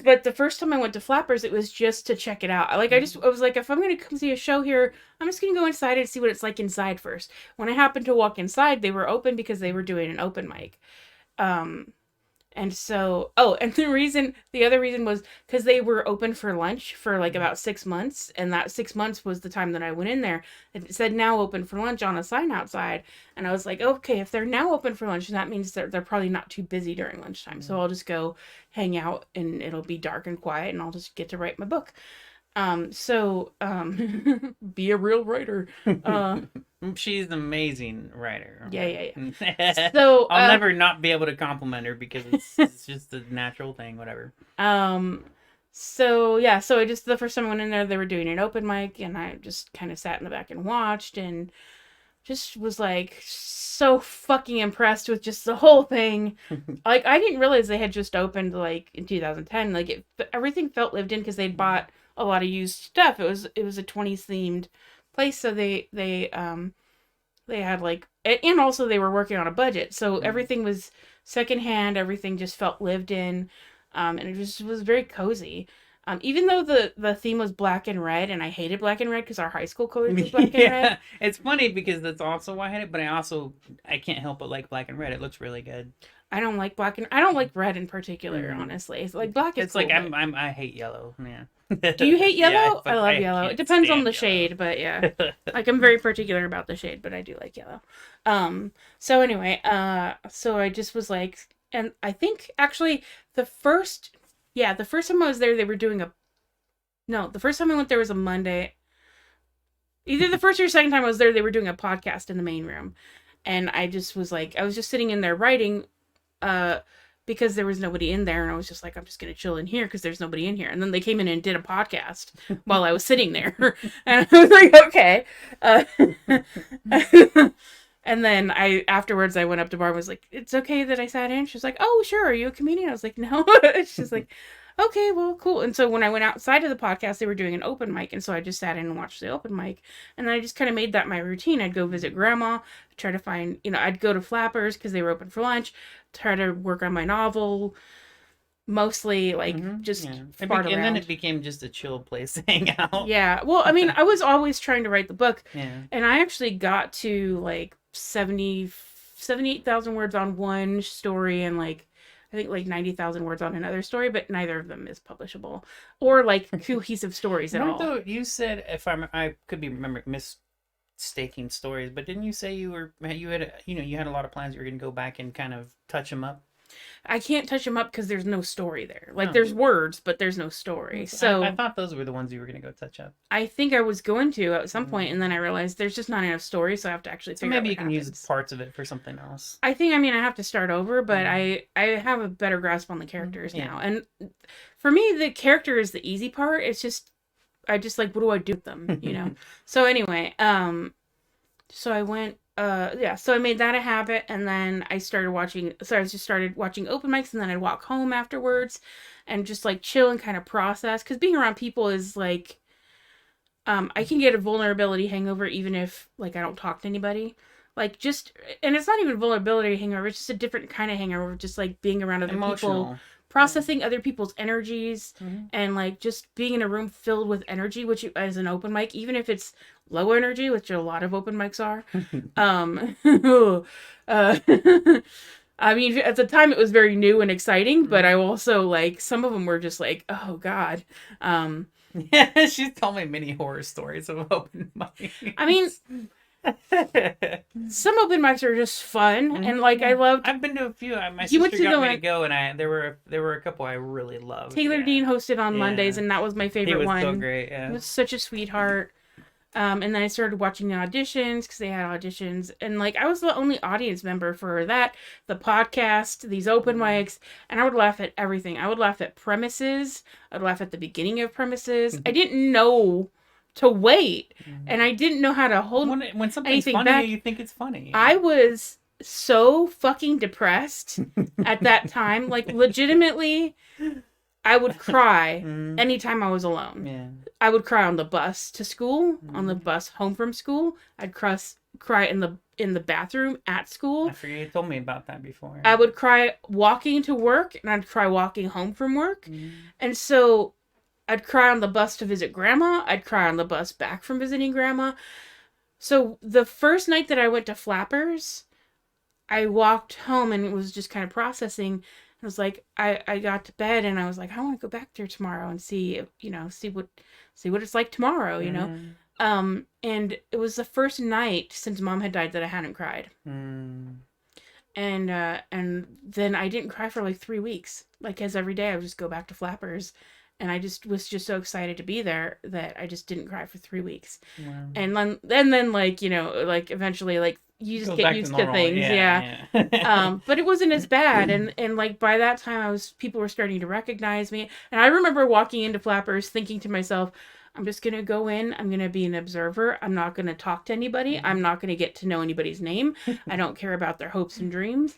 but the first time I went to Flappers, it was just to check it out. Like, I was like, if I'm gonna come see a show here, I'm just gonna go inside and see what it's like inside first. When I happened to walk inside, they were open because they were doing an open mic. Um, and so, oh, and the other reason was because they were open for lunch for like about 6 months, and that 6 months was the time that I went in there. It said now open for lunch on a sign outside, and I was like, okay, if they're now open for lunch, that means they're probably not too busy during lunchtime. So I'll just go hang out, and it'll be dark and quiet, and I'll just get to write my book. Be a real writer. She's an amazing writer. Yeah. So I'll never not be able to compliment her because it's just a natural thing, whatever. So yeah, so I just the first time I went in there, they were doing an open mic, and I just kind of sat in the back and watched, and just was like so fucking impressed with just the whole thing. Like, I didn't realize they had just opened like in 2010. Like, everything felt lived in because they'd bought a lot of used stuff. It was a 20s themed place, so they had like, and also they were working on a budget, so everything was secondhand. Everything just felt lived in, and it just was very cozy. Even though the theme was black and red, and I hated black and red because our high school colors was black and red. It's funny because that's also why I hate it, but I can't help but like black and red. It looks really good. I don't like I don't like red in particular, honestly. It's like black is It's cool, like I hate yellow. Yeah. Do you hate yellow? Yeah, I love yellow. It depends on the shade, but yeah. Like, I'm very particular about the shade, but I do like yellow. So anyway, so I just was like, and I think actually the first time I was there, they were doing the first time I went there was a Monday. Either the first or second time I was there, they were doing a podcast in the main room. And I just was like, I was just sitting in there writing, because there was nobody in there, and I was just like, I'm just gonna chill in here because there's nobody in here. And then they came in and did a podcast while I was sitting there, and I was like, okay. And then afterwards I went up to Barb and was like, it's okay that I sat in? She was like, oh sure, are you a comedian? I was like, no. She's like, okay, well, cool. And so when I went outside of the podcast, they were doing an open mic, and so I just sat in and watched the open mic, and then I just kind of made that my routine. I'd go visit grandma, try to find, I'd go to Flappers because they were open for lunch, try to work on my novel, mostly just fart around. And then it became just a chill place to hang out. Yeah, well, I mean, I was always trying to write the book, Yeah. and I actually got to like 78,000 words on one story, and like I think like 90,000 words on another story, but neither of them is publishable or like cohesive stories at all. Though you said, I could be mistaking stories, but didn't you say you had a lot of plans you were going to go back and kind of touch them up? I can't touch them up because there's no story there. Like, there's words, but there's no story. So I thought those were the ones you were going to go touch up. I think I was going to at some point, and then I realized there's just not enough story, so I have to actually figure out maybe you what can happens. use parts of it for something else. I think, I have to start over, but I have a better grasp on the characters now. And for me, the character is the easy part. It's just, I just like, what do I do with them, So anyway, so I went yeah, so I made that a habit, and then I started watching. So I just started watching open mics, and then I'd walk home afterwards, and just like chill and kind of process. Because being around people is like, I can get a vulnerability hangover even if like I don't talk to anybody. Like just, and it's not even vulnerability hangover. It's just a different kind of hangover. Just like being around other people, Emotional. processing other people's energies, Mm-hmm. and like just being in a room filled with energy, which as an open mic, even if it's low energy, which a lot of open mics are. Um, uh, I mean, at the time it was very new and exciting, but I also like some of them were just like, oh God. Um, Yeah, she's told me many horror stories of open mics. I mean, some open mics are just fun, and like I Yeah. loved. I've been to a few. My You went sister to the got me to one go, and there were a couple I really loved. Taylor Yeah, Dean hosted on Mondays, yeah, and that was my he favorite was so one. great. He Yeah. was such a sweetheart. And then I started watching the auditions because they had auditions, and like I was the only audience member for that, the podcast, these open Mhm. mics, and I would laugh at everything. I would laugh at premises. I'd laugh at the beginning of premises. I didn't know to wait, and I didn't know how to hold When something's anything funny, back. you think it's funny. I was so fucking depressed at that time. Like, legitimately, I would cry Mm, anytime I was alone. yeah. I would cry on the bus to school, on the Mm. bus home from school. I'd cry in the bathroom at I school. forget you told me about that before. I would cry walking to work, and I'd cry walking home from work. Mm. And so I'd cry on the bus to visit grandma. I'd cry on the bus back from visiting grandma. So the first night that I went to Flappers, I walked home and was just kind of processing. I was like, I got to bed and I was like, I want to go back there tomorrow and see, see what it's like tomorrow, you know? Mm. And it was the first night since mom had died that I hadn't cried. Mm. And then I didn't cry for like 3 weeks. Like, as every day I would just go back to Flappers. And I just was just so excited to be there that I just didn't cry for 3 weeks. Wow. And then like, like eventually like you just Goes get back to used to normal. things. Yeah. Yeah, yeah. But it wasn't as bad, and like by that time people were starting to recognize me, and I remember walking into Flappers thinking to myself, I'm just gonna go in, I'm gonna be an observer, I'm not gonna talk to anybody, I'm not gonna get to know anybody's name, I don't care about their hopes and dreams,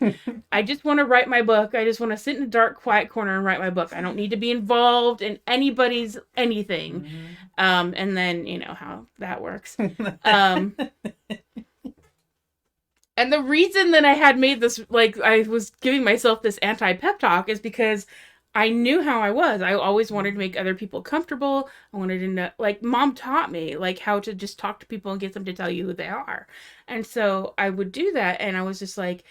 I just want to write my book, I just want to sit in a dark quiet corner and write my book, I don't need to be involved in anybody's anything. And then you know how that works. um And the reason that I had made this, like, I was giving myself this anti pep talk is because I knew how I was. I always wanted to make other people comfortable. I wanted to know, like, mom taught me, like, how to just talk to people and get them to tell you who they are. And so I would do that. And I was just like,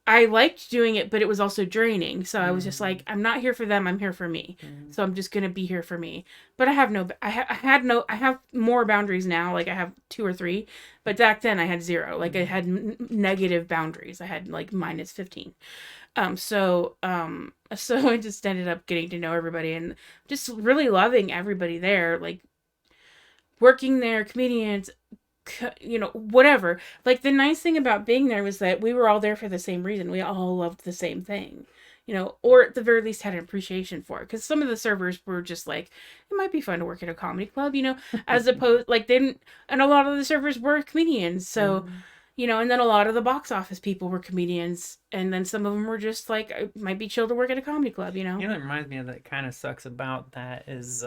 I liked doing it, but it was also draining. So I was just like, I'm not here for them. I'm here for me. So I'm just gonna be here for me. But I have no, I have more boundaries now. Like I have 2 or 3, but back then I had 0. Like I had negative boundaries. I had like -15. So I just ended up getting to know everybody and just really loving everybody there. Like working there, comedians, whatever. Like the nice thing about being there was that we were all there for the same reason. We all loved the same thing, or at the very least had an appreciation for it. Because some of the servers were just like, it might be fun to work at a comedy club, as opposed like they didn't. And a lot of the servers were comedians, so. And then a lot of the box office people were comedians, and then some of them were just like, it might be chill to work at a comedy club, What reminds me of that kind of sucks about that is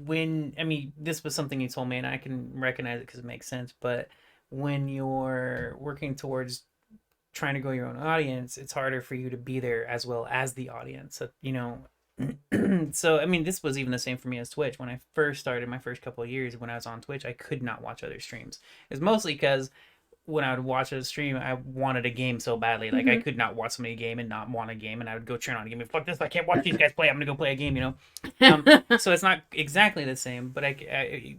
when I mean this was something you told me and I can recognize it because it makes sense, but when you're working towards trying to grow your own audience, it's harder for you to be there as well as the audience. So I mean this was even the same for me as Twitch. When I first started my first couple of years when I was on Twitch, I could not watch other streams. It's mostly because when I would watch a stream, I wanted a game so badly. Like I could not watch somebody game and not want a game, and I would go turn on a game. Fuck this! I can't watch these guys play. I'm gonna go play a game. So it's not exactly the same. But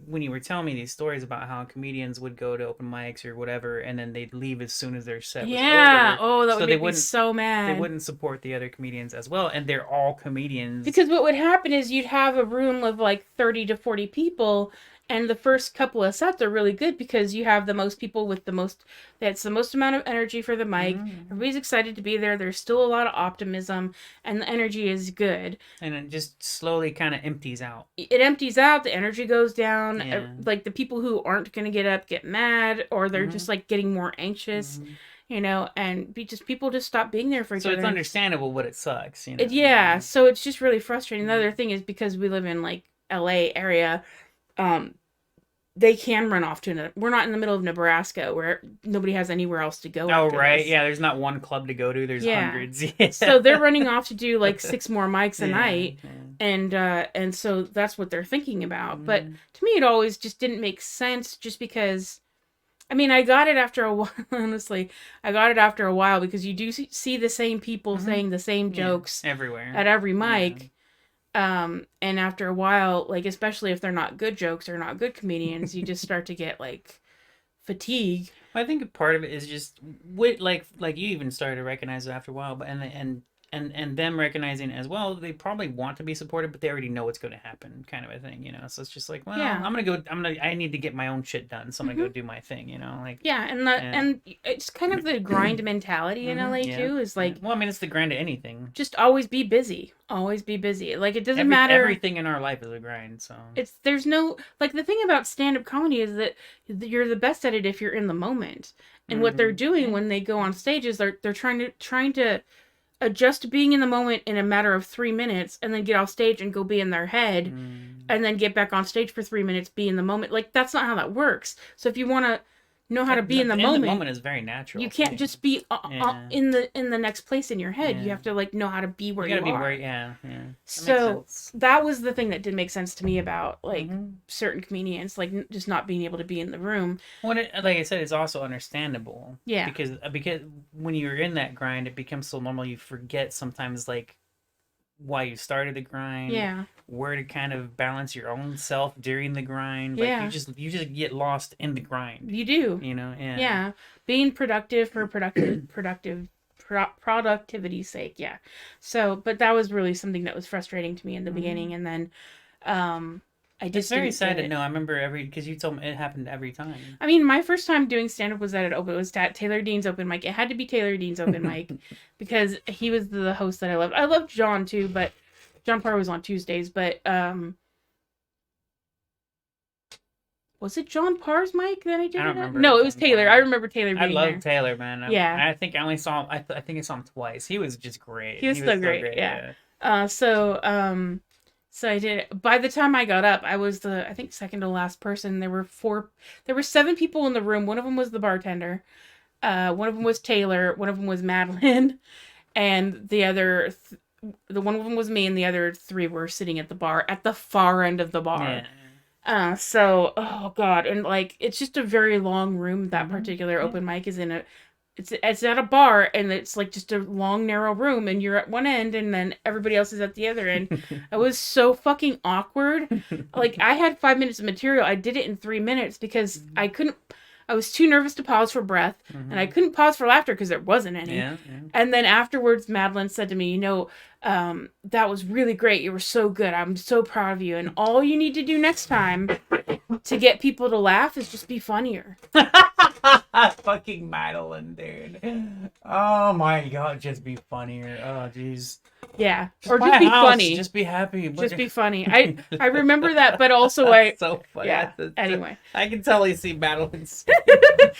when you were telling me these stories about how comedians would go to open mics or whatever, and then they'd leave as soon as their set was Yeah. over, Oh, that so would they make me wouldn't so mad. they wouldn't support the other comedians as well, and they're all comedians. Because what would happen is you'd have a room of like 30 to 40 people, And the first couple of sets are really good because you have the most people with the most, that's the most amount of energy for the mic. Everybody's excited to be there. There's still a lot of optimism and the energy is good. And it just slowly kind of empties out. It empties out, the energy goes down. Yeah. Like the people who aren't going to get up get mad, or they're just like getting more anxious. And people just stop being there for each other. So it's understandable, but it sucks, Yeah, so it's just really frustrating. The other thing is because we live in like LA area, they can run off to another. We're not in the middle of Nebraska where nobody has anywhere else to go. Oh, right. This. Yeah, there's not one club to go to. There's hundreds. Yeah. So they're running off to do like 6 more mics a night. And so that's what they're thinking about. But to me, it always just didn't make sense just because, I mean, I got it after a while, honestly. I got it after a while because you do see the same people saying the same jokes everywhere at every mic. And after a while, like, especially if they're not good jokes or not good comedians, you just start to get like fatigue. I think part of it is just like you even started to recognize it after a while, but and them recognizing as well, they probably want to be supported, but they already know what's going to happen, kind of a thing, So it's just like, well, I need to get my own shit done, so I'm gonna go do my thing, and it's kind of the grind mentality in LA too. Is like, well, I mean, it's the grind of anything. Just always be busy. Like, it doesn't matter. Everything in our life is a grind. So there's no, like, the thing about stand-up comedy is that you're the best at it if you're in the moment. And what they're doing when they go on stage is they're trying to adjust to being in the moment in a matter of 3 minutes, and then get off stage and go be in their head, and then get back on stage for 3 minutes, be in the moment. Like, that's not how that works. So if you want to know how to be in the moment. The moment is very natural. You can't just be in the next place in your head. You have to like know how to be where you gotta are. Be where, yeah. So that was the thing that did make sense to me about like certain comedians, like just not being able to be in the room. Well, like I said, it's also understandable. Yeah. Because when you're in that grind, it becomes so normal. You forget sometimes like why you started the grind. Yeah. Where to kind of balance your own self during the grind. Like you just get lost in the grind. You do. Yeah. Being productive for productivity's sake. Yeah. So, but that was really something that was frustrating to me in the beginning, and then I just. It's very sad to know. I remember because you told me it happened every time. I mean, my first time doing stand up was at it was at Taylor Dean's open mic. It had to be Taylor Dean's open mic because he was the host that I loved. I loved John too, but John Parr was on Tuesdays. But was it John Parr's mic that I did? I don't remember. No, it was Taylor. I remember Taylor being there. I love there. Taylor, man. I think I only saw him. I think I saw him twice. He was just great. He was so great. Yeah. So I did. By the time I got up, I was I think second to last person. There were 7 people in the room. One of them was the bartender. One of them was Taylor. One of them was Madeline, and the other, one of them was me, and the other 3 were sitting at the bar at the far end of the bar. Yeah. So, oh god, and like it's just a very long room. That particular open mic is in it's at a bar, and it's like just a long narrow room, and you're at one end and then everybody else is at the other end. It was so fucking awkward. Like, I had 5 minutes of material. I did it in 3 minutes because I was too nervous to pause for breath, and I couldn't pause for laughter because there wasn't any. Yeah. And then afterwards, Madeline said to me, that was really great. You were so good. I'm so proud of you. And all you need to do next time to get people to laugh is just be funnier. Fucking Madeline, dude. Oh my god, just be funnier. Oh jeez. Yeah, or just be funny. Just be happy. Just be funny. I remember that, but also so funny. Yeah. Anyway, I can totally see Madeline's.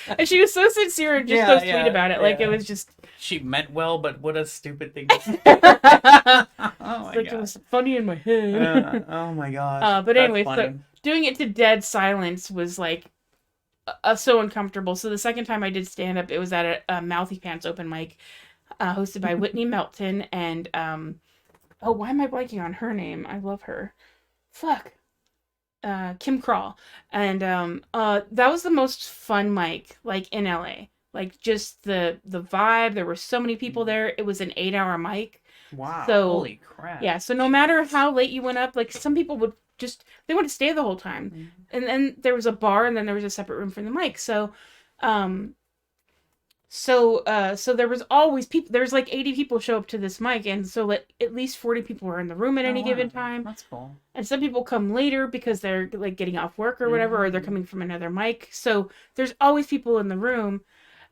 And she was so sincere and just so sweet about it. Like it was just. She meant well, but what a stupid thing. Oh my god. It was funny in my head. Oh my gosh. But anyway, so doing it to dead silence was like so uncomfortable. So the second time I did stand up, it was at a Mouthy Pants open mic, hosted by Whitney Melton and why am I blanking on her name? I love her. Fuck. Kim Crawl. And that was the most fun mic like in LA. Like just the vibe. There were so many people there. It was an 8-hour mic. Wow. So, holy crap. Yeah. So no matter how late you went up, like some people would they want to stay the whole time. And then there was a bar, and then there was a separate room for the mic. So So there was always people. There's like 80 people show up to this mic, and so like at least 40 people are in the room at Oh any wow, given time. that's cool. And some people come later because they're like getting off work or whatever, or they're Mm-hmm. coming from another mic. So there's always people in the room,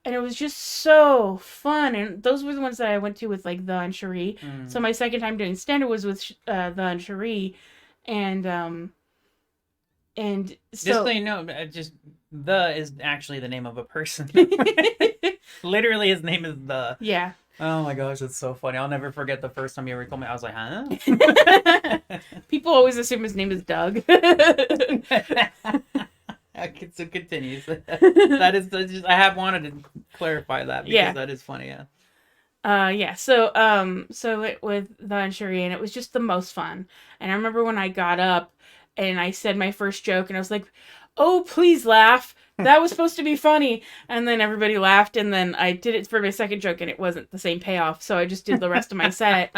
and it was just so fun. And those were the ones that I went to with like the and Cherie. So Mm. my second time doing stand up was with the and Cherie, and and Just so so you know, just the is actually the name of a person. Literally, his name is the. yeah. Oh my gosh, that's so funny. I'll never forget the first time you ever told me. I was like, huh? People always assume his name is Doug. Okay, so continues. That is just, I have wanted to clarify that because Yeah. that is funny. Yeah. Yeah. So it with the and Cherie, and it was just the most fun. And I remember when I got up and I said my first joke, and I was like, "Oh, please laugh. That was supposed to be funny." And then everybody laughed, and then I did it for my second joke, and it wasn't the same payoff. So I just did the rest of my set.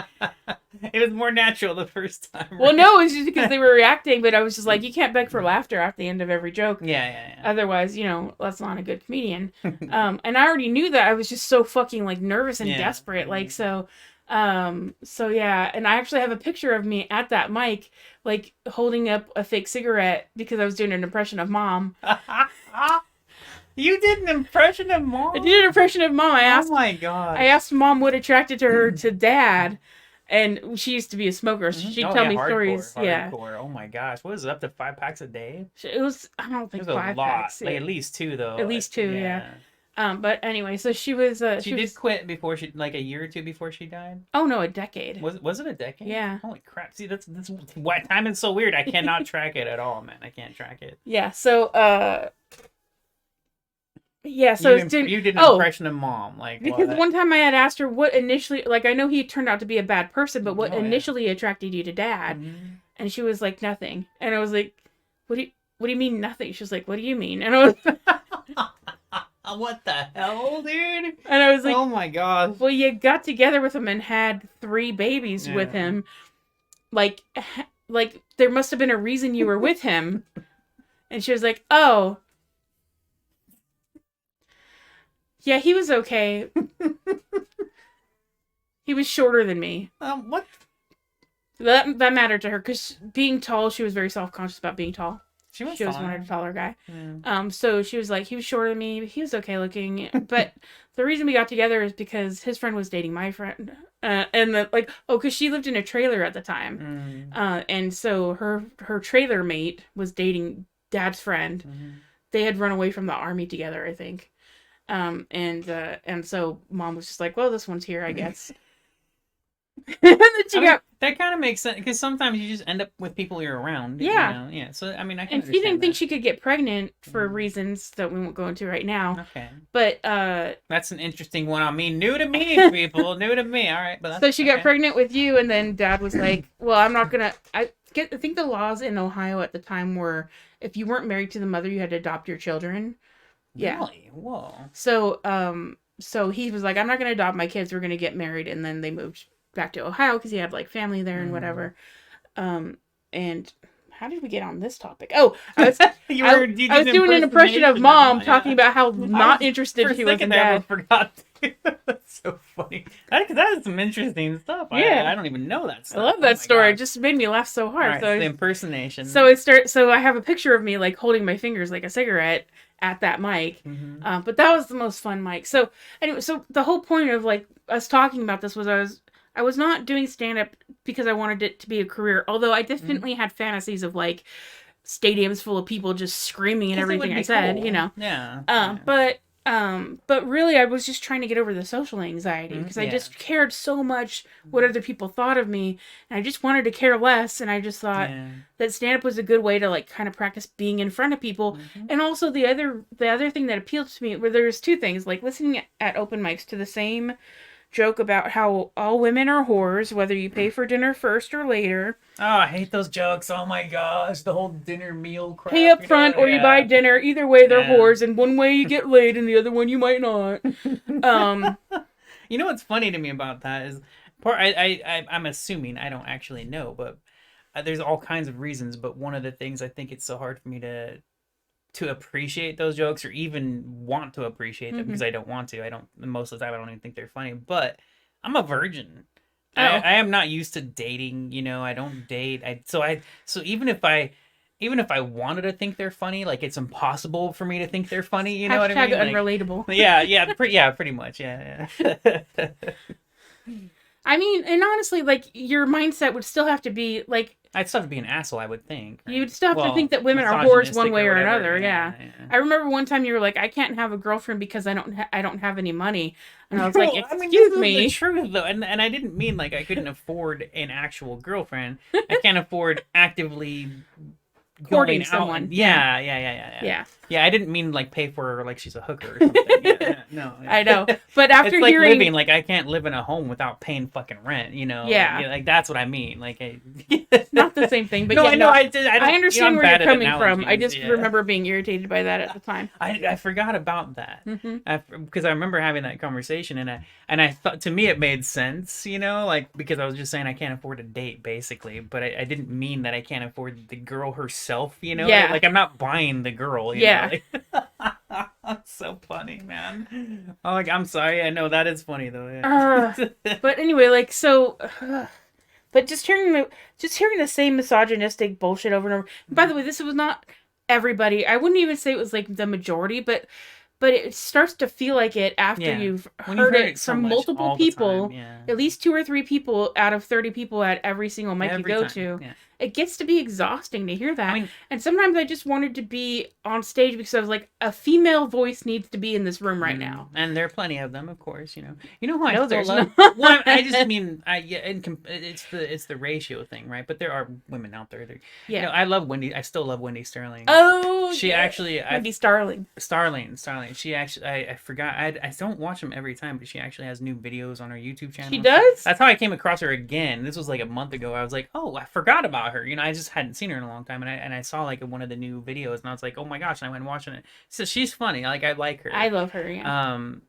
It was more natural the first time. Well, Right? no, it was just because they were reacting, but I was just like, you can't beg for laughter at the end of every joke. Yeah, Otherwise, that's not a good comedian. And I already knew that. I was just so fucking like nervous and Yeah. desperate. Like, so yeah. And I actually have a picture of me at that mic, like holding up a fake cigarette because I was doing an impression of Mom. You did an impression of Mom? I did an impression of Mom. Oh my god. I asked Mom what attracted her to Dad. And she used to be a smoker, so she'd tell me stories. Hardcore. Yeah. Oh my gosh. What is it, up to 5 packs a day? It was, I don't It think was a 5 lot. packs. Like, at least 2 though. At least 2, yeah. But anyway, so she was. She did quit before she, like a year or two before she died. Oh no, a decade. Was it a decade? Yeah. Holy crap! See, that's why time is so weird. I cannot track it at all, man. I can't track it. Yeah. So yeah. So you did an impression of Mom, like because what? one time I had asked her what initially, like I know he turned out to be a bad person, but what Oh, yeah. initially attracted you to Dad? Mhm. And she was like nothing, and I was like, what do you mean nothing? She was like, what do you mean? And I was. What the hell, dude? And I was like, oh my gosh. Well, you got together with him and had 3 babies with him. Like there must have been a reason you were with him. And she was like, oh. Yeah, he was okay. He was shorter than me. What? That mattered to her because being tall, she was very self-conscious about being tall. She was wanted a taller guy. Yeah. So she was like, he was shorter than me, but he was okay looking. But the reason we got together is because his friend was dating my friend. Because she lived in a trailer at the time. And so her trailer mate was dating Dad's friend. They had run away from the army together, I think. And so Mom was just like, well, this one's here, I guess. And then that kind of makes sense because sometimes you just end up with people you're around. Yeah. Yeah. So I mean, I can. And she didn't think she could get pregnant for reasons that we won't go into right now. Okay. But that's an interesting one on me. New to me, people. New to me. All right. But so she got pregnant with you, and then Dad was like, "Well, I'm not gonna." I think the laws in Ohio at the time were if you weren't married to the mother, you had to adopt your children. Yeah. Really? Whoa. So he was like, "I'm not gonna adopt my kids. We're gonna get married," and then they moved back to Ohio because he had like family there and whatever. And how did we get on this topic? Oh, I was doing an impression of Mom talking about how not interested she was in Dad. I forgot. That's so funny. That is some interesting stuff. Yeah. I don't even know that stuff. I love that story. It just made me laugh so hard. Right, so the impersonation. So I have a picture of me like holding my fingers like a cigarette at that mic. But that was the most fun mic. So anyway, so the whole point of like us talking about this was I was not doing stand-up because I wanted it to be a career, although I definitely had fantasies of like stadiums full of people just screaming and everything I said, cool. you know. Yeah. But really I was just trying to get over the social anxiety because I just cared so much what other people thought of me, and I just wanted to care less, and I just thought that stand-up was a good way to like kind of practice being in front of people. And also the other thing that appealed to me were there's 2 things, like listening at open mics to the same joke about how all women are whores, whether you pay for dinner first or later. Oh, I hate those jokes. Oh my gosh, the whole dinner meal crap. Pay up front or you buy dinner. Either way, they're whores, and one way you get laid, and the other one you might not. You know what's funny to me about that is, I'm assuming, I don't actually know, but there's all kinds of reasons. But one of the things I think it's so hard for me to to appreciate those jokes or even want to appreciate them Mm-hmm. because I don't want to. I don't most of the time I don't even think they're funny. But I'm a virgin. Oh, I am not used to dating, I don't date. So even if I wanted to think they're funny, like it's impossible for me to think they're funny, you know what I hashtag mean? Like unrelatable. pretty much. Yeah. I mean, and honestly, like your mindset would still have to be like I'd still have to be an asshole, I would think, right? you'd still have to Well, think that women are whores one misogynistic way or or whatever. another. Yeah. Yeah. I remember one time you were like, "I can't have a girlfriend because I don't have any money," and I was like, Bro, I mean, this "Excuse is the me." truth, though, and I didn't mean like I couldn't afford an actual girlfriend. I can't afford actively Courting going out. someone. Yeah. Yeah. I didn't mean like pay for her like she's a hooker or something. No. I know. But after It's like hearing living like I can't live in a home without paying fucking rent. Yeah. Like that's what I mean. Like, not the same thing, but no, yeah, I know. no, I did. I understand I'm where bad you're at coming from. I analogies, just yeah. remember being irritated by that at the time. I forgot about that Mm-hmm. because I remember having that conversation and I thought to me it made sense, like because I was just saying I can't afford a date basically, but I didn't mean that I can't afford the girl herself, Yeah. like I'm not buying the girl, Yeah. That's so funny, man. Oh, like I'm sorry, I know that is funny though. Yeah. But anyway, like so. But just hearing the same misogynistic bullshit over and over. And by the way, this was not everybody. I wouldn't even say it was like the majority, but it starts to feel like it after Yeah. you've When heard you've it so from much multiple all the people, time, yeah. at least 2 or 3 people out of 30 people at every single mic you Every go time, to. yeah. It gets to be exhausting to hear that. I mean, and sometimes I just wanted to be on stage because I was like, a female voice needs to be in this room right now. And there are plenty of them, of course. You know who I No, still there's love. not. Well, I just mean, it's the ratio thing, right? But there are women out there. Yeah. I love Wendy. I still love Wendy Sterling. Oh, she yeah. actually, Wendy Starling. Starling. She actually, I forgot. I don't watch them every time, but she actually has new videos on her YouTube channel. She does? That's how I came across her again. This was like a month ago. I was like, oh, I forgot about her. I just hadn't seen her in a long time, and I saw like one of the new videos, and I was like, oh my gosh! And I went watching it. So she's funny. Like I like her. I love her. Yeah. Um.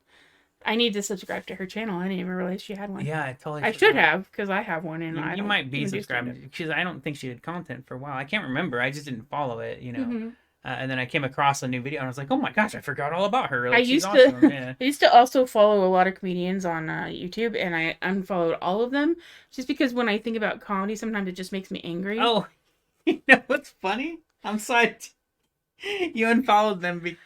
I need to subscribe to her channel. I didn't even realize she had one. Yeah, I totally. I should have because I have one, and You might be subscribed because I don't think she did content for a while. I can't remember. I just didn't follow it. Mm-hmm. And then I came across a new video and I was like, oh my gosh, I forgot all about her. Like, I she's used awesome. to. Yeah. I used to also follow a lot of comedians on YouTube, and I unfollowed all of them just because when I think about comedy, sometimes it just makes me angry. Oh, you know what's funny? I'm sorry. You unfollowed them because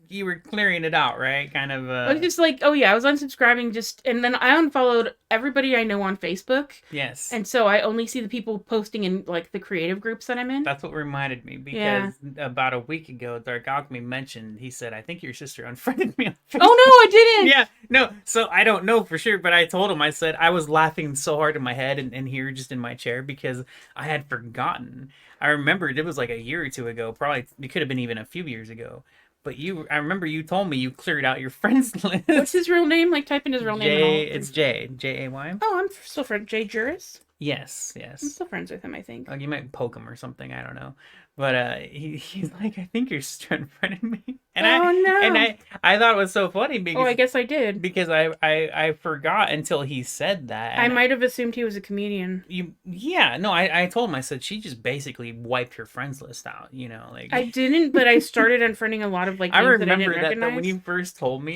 you were clearing it out, right? Kind of. I was just like, oh yeah, I was unsubscribing and then I unfollowed everybody I know on Facebook. Yes. And so I only see the people posting in like the creative groups that I'm in. That's what reminded me because about a week ago, Dark Alchemy mentioned, he said, I think your sister unfriended me on Facebook. Oh no, I didn't. Yeah, no. So I don't know for sure, but I told him, I said, I was laughing so hard in my head and here just in my chair because I had forgotten. I remembered it was like a year or two ago, probably it could have been even a few years ago. But I remember you told me you cleared out your friends list. What's his real name? Like type in his real name. It's Jay. J-A-Y. Oh, I'm still friends. Jay Juris? Yes. I'm still friends with him, I think. Like you might poke him or something. I don't know. But he's like, I think your sister unfriended me. And I thought it was so funny because I guess I did. Because I forgot until he said that. I might have assumed he was a comedian. I told him, I said she just basically wiped her friends list out, like I didn't, but I started unfriending a lot of like I names remember that I didn't that recognize. when you first told me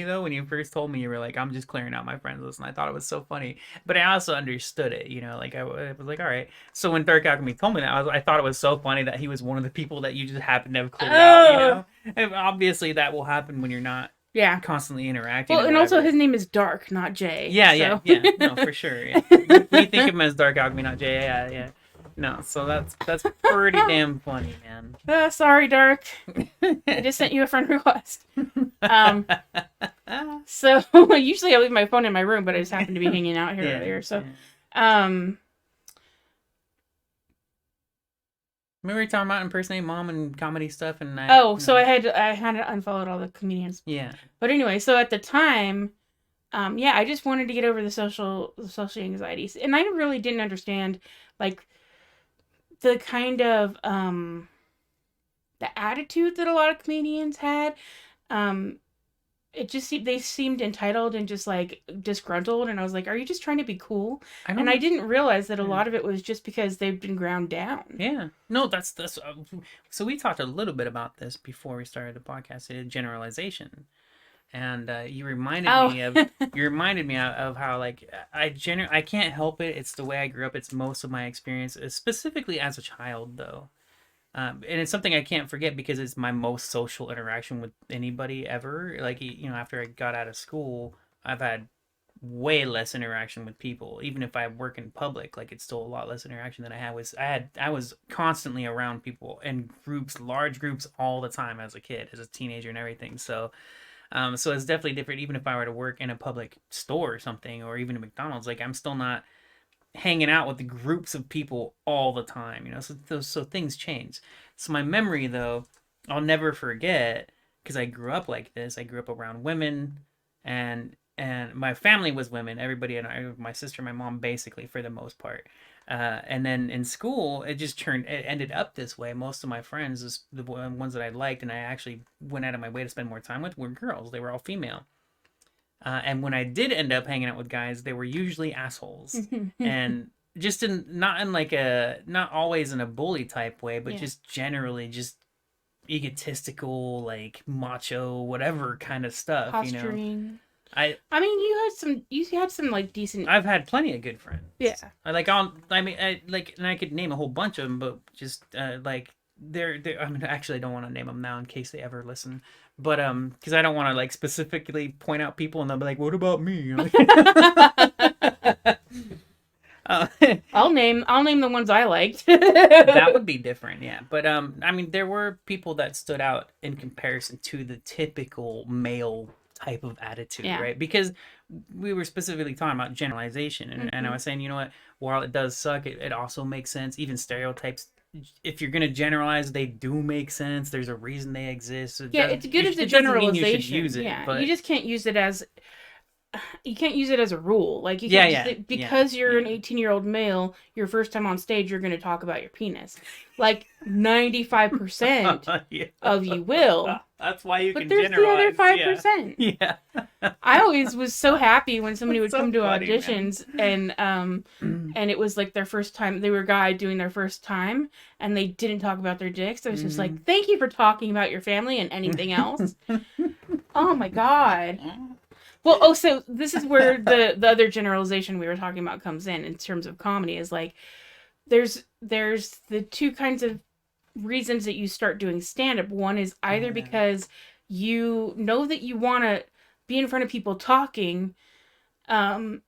you were like, I'm just clearing out my friends list, and I thought it was so funny. But I also understood it, like I was like, all right. So when Dark Alchemy told me that, I thought it was so funny that he was one of the people that you just happened to have cleared out, And obviously that will happen when you're not constantly interacting. Well, and also his name is Dark, not Jay. Yeah. No, for sure. Yeah. We think of him as Dark Alchemy, not Jay. Yeah. No, so that's pretty damn funny, man. Sorry, Dark. I just sent you a friend request. So usually I leave my phone in my room, but I just happened to be hanging out here earlier. So, we were talking about impersonating mom and comedy stuff, and so I had unfollowed all the comedians. Yeah. But anyway, so at the time, I just wanted to get over the social anxieties, and I really didn't understand like the kind of the attitude that a lot of comedians had. they seemed entitled and just like disgruntled, and I was like, are you just trying to be cool? I don't And I know. didn't realize that a Yeah. lot of it was just because they've been ground down. Yeah. No, that's so we talked a little bit about this before we started the podcast, generalization. And Oh. you reminded me of how like I can't help it. It's the way I grew up. It's most of my experience, specifically as a child though. And it's something I can't forget because it's my most social interaction with anybody ever. Like, after I got out of school, I've had way less interaction with people. Even if I work in public, like it's still a lot less interaction than I was constantly around people in groups, large groups all the time as a kid, as a teenager and everything. So it's definitely different. Even if I were to work in a public store or something, or even a McDonald's, like I'm still not hanging out with the groups of people all the time, so things change. So my memory though, I'll never forget, because I grew up like this. I grew up around women, and my family was women. Everybody, and my sister, my mom, basically for the most part. And then in school, it ended up this way. Most of my friends, the ones that I liked and I actually went out of my way to spend more time with, were girls. They were all female. And when I did end up hanging out with guys, they were usually assholes, and just not always in a bully type way, but Yeah. just generally just egotistical, like macho, whatever kind of stuff. Posturing. I I mean, you had some like decent. I've had plenty of good friends. Yeah. And I could name a whole bunch of them, but just like they're. I mean, actually, I don't want to name them now in case they ever listen. But because I don't want to like specifically point out people and they'll be like, "What about me?" uh, I'll name the ones I liked. that would be different, yeah. But I mean, there were people that stood out in comparison to the typical male type of attitude, Yeah. right? Because we were specifically talking about generalization, and I was saying, you know what? While it does suck, it also makes sense. Even stereotypes, if you're gonna generalize, they do make sense. There's a reason they exist. Yeah, it's good as a it doesn't mean you should generalization. use it, Yeah, but you just can't use it as a rule. Like you yeah, can't just because you're an 18-year-old male, your first time on stage, you're going to talk about your penis. Like 95% yeah. of you will. That's why you But can there's generalize. the other 5%. Yeah. I always was so happy when somebody would So come to funny, man. auditions and it was like their first time. They were a guy doing their first time and they didn't talk about their dicks. I was just like, thank you for talking about your family and anything else. Oh my God. Well, so this is where the other generalization we were talking about comes in terms of comedy is like there's the two kinds of reasons that you start doing stand-up. One is either because you know that you want to be in front of people talking and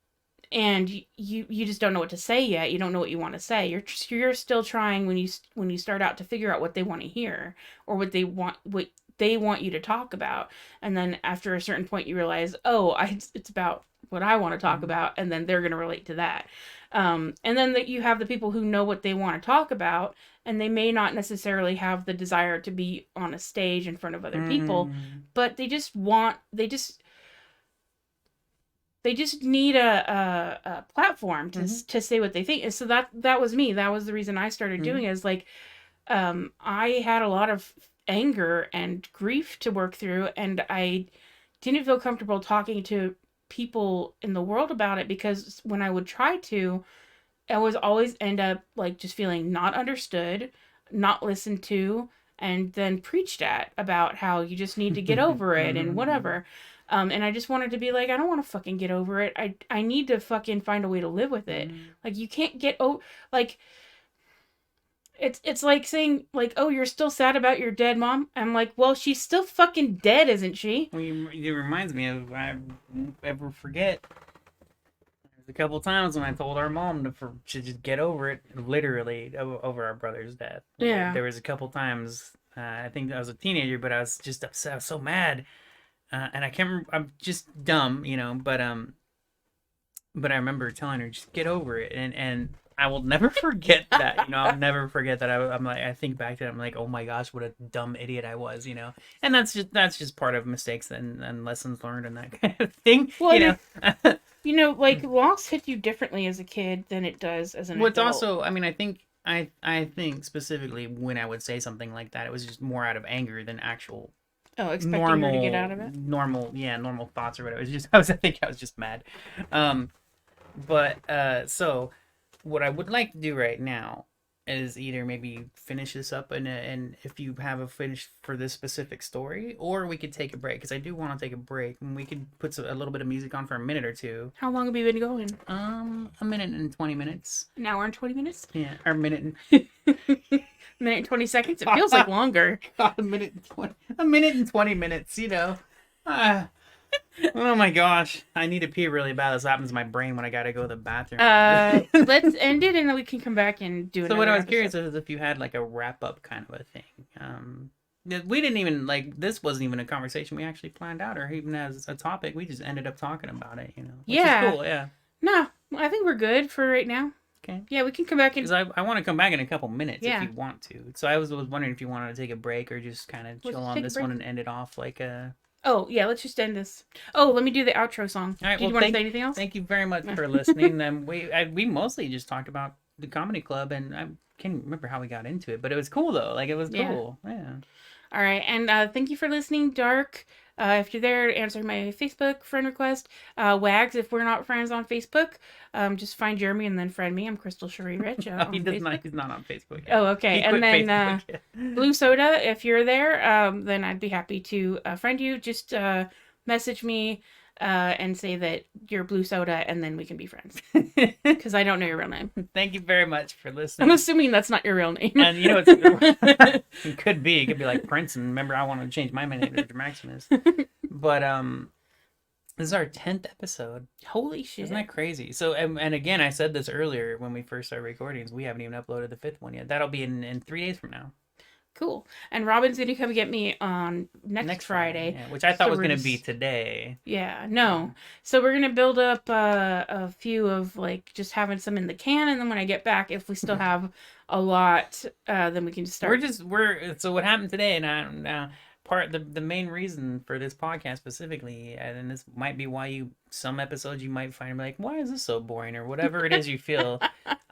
you just don't know what to say yet. You don't know what you want to say. You're still trying when you start out to figure out what they want to hear or what they want you to talk about, and then after a certain point you realize, it's about what I want to talk about, and then they're going to relate to that. And then you have the people who know what they want to talk about, and they may not necessarily have the desire to be on a stage in front of other people, but they just need a platform to say what they think. And so that was me. That was the reason I started doing it. Is like I had a lot of anger and grief to work through, and I didn't feel comfortable talking to people in the world about it because when I would try to, I was always end up like just feeling not understood, not listened to, and then preached at about how you just need to get over it and whatever. And I just wanted to be like, I don't want to fucking get over it. I need to fucking find a way to live with it. Like you can't get like. It's like saying, like, oh, you're still sad about your dead mom? I'm like, well, she's still fucking dead, isn't she? Well, it reminds me of, I won't ever forget, there's a couple times when I told our mom to just get over it, literally, over our brother's death. Yeah. There was a couple times, I think I was a teenager, but I was just upset. I was so mad. And I can't remember, I'm just dumb, but I remember telling her, just get over it. And I will never forget that. I'll never forget that. I'm like, I think back to it. I'm like, oh my gosh, what a dumb idiot I was. And that's just part of mistakes and lessons learned and that kind of thing. Well, like loss hit you differently as a kid than it does as an adult. It's also, I mean, I think specifically when I would say something like that, it was just more out of anger than actual Oh, expecting her to get out of it. normal thoughts or whatever. It's just I think I was just mad. So what I would like to do right now is either maybe finish this up and if you have a finish for this specific story, or we could take a break because I do want to take a break and we could put a little bit of music on for a minute or two. How long have you been going? A minute and 20 minutes. An hour and 20 minutes? Yeah, or a minute and minute and 20 seconds? It feels like longer. a minute and 20 minutes, you know. Oh my gosh, I need to pee really bad. This happens to my brain when I gotta go to the bathroom. Let's end it and then we can come back and do it. So what I was curious is if you had like a wrap up kind of a thing. We didn't even this wasn't even a conversation we actually planned out or even as a topic. We just ended up talking about it, you know. Which is cool, yeah. No, I think we're good for right now. Okay. Yeah, we can come back and. Because I want to come back in a couple minutes if you want to. So I was wondering if you wanted to take a break or just kind of chill on this one and end it off like a. Oh, yeah, let's just end this. Oh, let me do the outro song. All right, do you want to say anything else? Thank you very much for listening. We mostly just talked about the comedy club, and I can't remember how we got into it, but it was cool, though. Like, it was cool. Yeah. All right, and thank you for listening, Dark. If you're there, answer my Facebook friend request. Wags, if we're not friends on Facebook, just find Jeremy and then friend me. I'm Crystal Cherie Rich. No, he's not on Facebook yet. Oh, okay. And then Blue Soda, if you're there, then I'd be happy to friend you. Just message me and say that you're Blue Soda, and then we can be friends. Because I don't know your real name. Thank you very much for listening. I'm assuming that's not your real name. And you know, it could be. It could be like Prince. And remember, I wanted to change my name to Maximus. But this is our 10th episode. Holy shit! Isn't that crazy? So, and again, I said this earlier when we first started recordings. We haven't even uploaded the 5th one yet. That'll be in 3 days from now. Cool. And Robin's gonna come get me on next Friday. Yeah, which I thought was gonna be today. Yeah, no. So we're gonna build up a few of like just having some in the can, and then when I get back, if we still have a lot, then we can just start. So what happened today, and the main reason for this podcast specifically, and this might be why some episodes you might find like, why is this so boring or whatever it is you feel.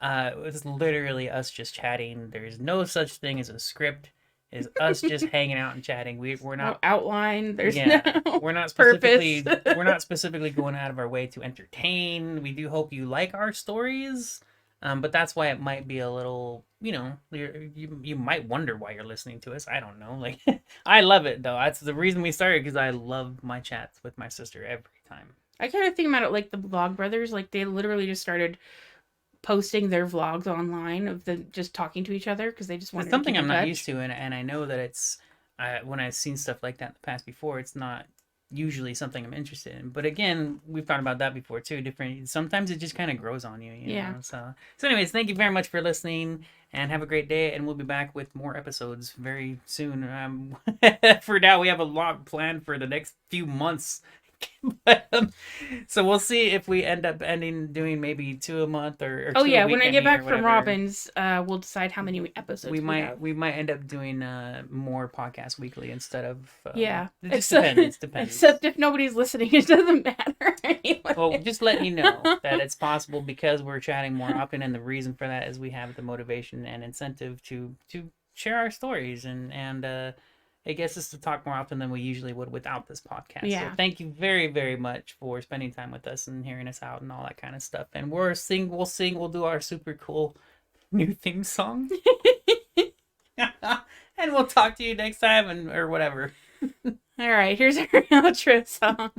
It's literally us just chatting. There's no such thing as a script. It's us just hanging out and chatting. We're not outline. There's no we're not specifically going out of our way to entertain. We do hope you like our stories. But that's why it might be a little, you know, you might wonder why you're listening to us. I don't know. Like, I love it though. That's the reason we started, because I love my chats with my sister every time. I kind of think about it like the Vlog Brothers. Like, they literally just started posting their vlogs online of them just talking to each other because they just wanted to keep in touch. It's something I'm not used to, and I know that it's when I've seen stuff like that in the past before, it's not usually something I'm interested in. But again, we've talked about that before too. Sometimes it just kind of grows on you, you know? So anyways, thank you very much for listening, and have a great day, and we'll be back with more episodes very soon. For now, we have a lot planned for the next few months. But, so we'll see if we end up doing maybe 2 a month or oh yeah, when I get back from Robin's, we'll decide how many episodes we might end up doing more podcasts weekly instead of it just depends. Except if nobody's listening, it doesn't matter anyway. Well, just letting you know that it's possible because we're chatting more often, and the reason for that is we have the motivation and incentive to share our stories and I guess it's to talk more often than we usually would without this podcast. Yeah. So thank you very, very much for spending time with us and hearing us out and all that kind of stuff. And we'll do our super cool new theme song. And we'll talk to you next time or whatever. All right, here's our outro song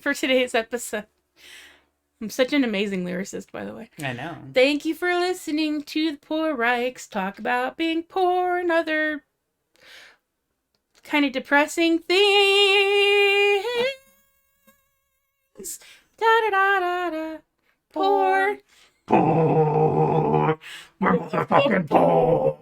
for today's episode. I'm such an amazing lyricist, by the way. I know. Thank you for listening to the Poor Rikes talk about being poor and other kind of depressing things. Da da da da da. Poor. We're motherfucking poor.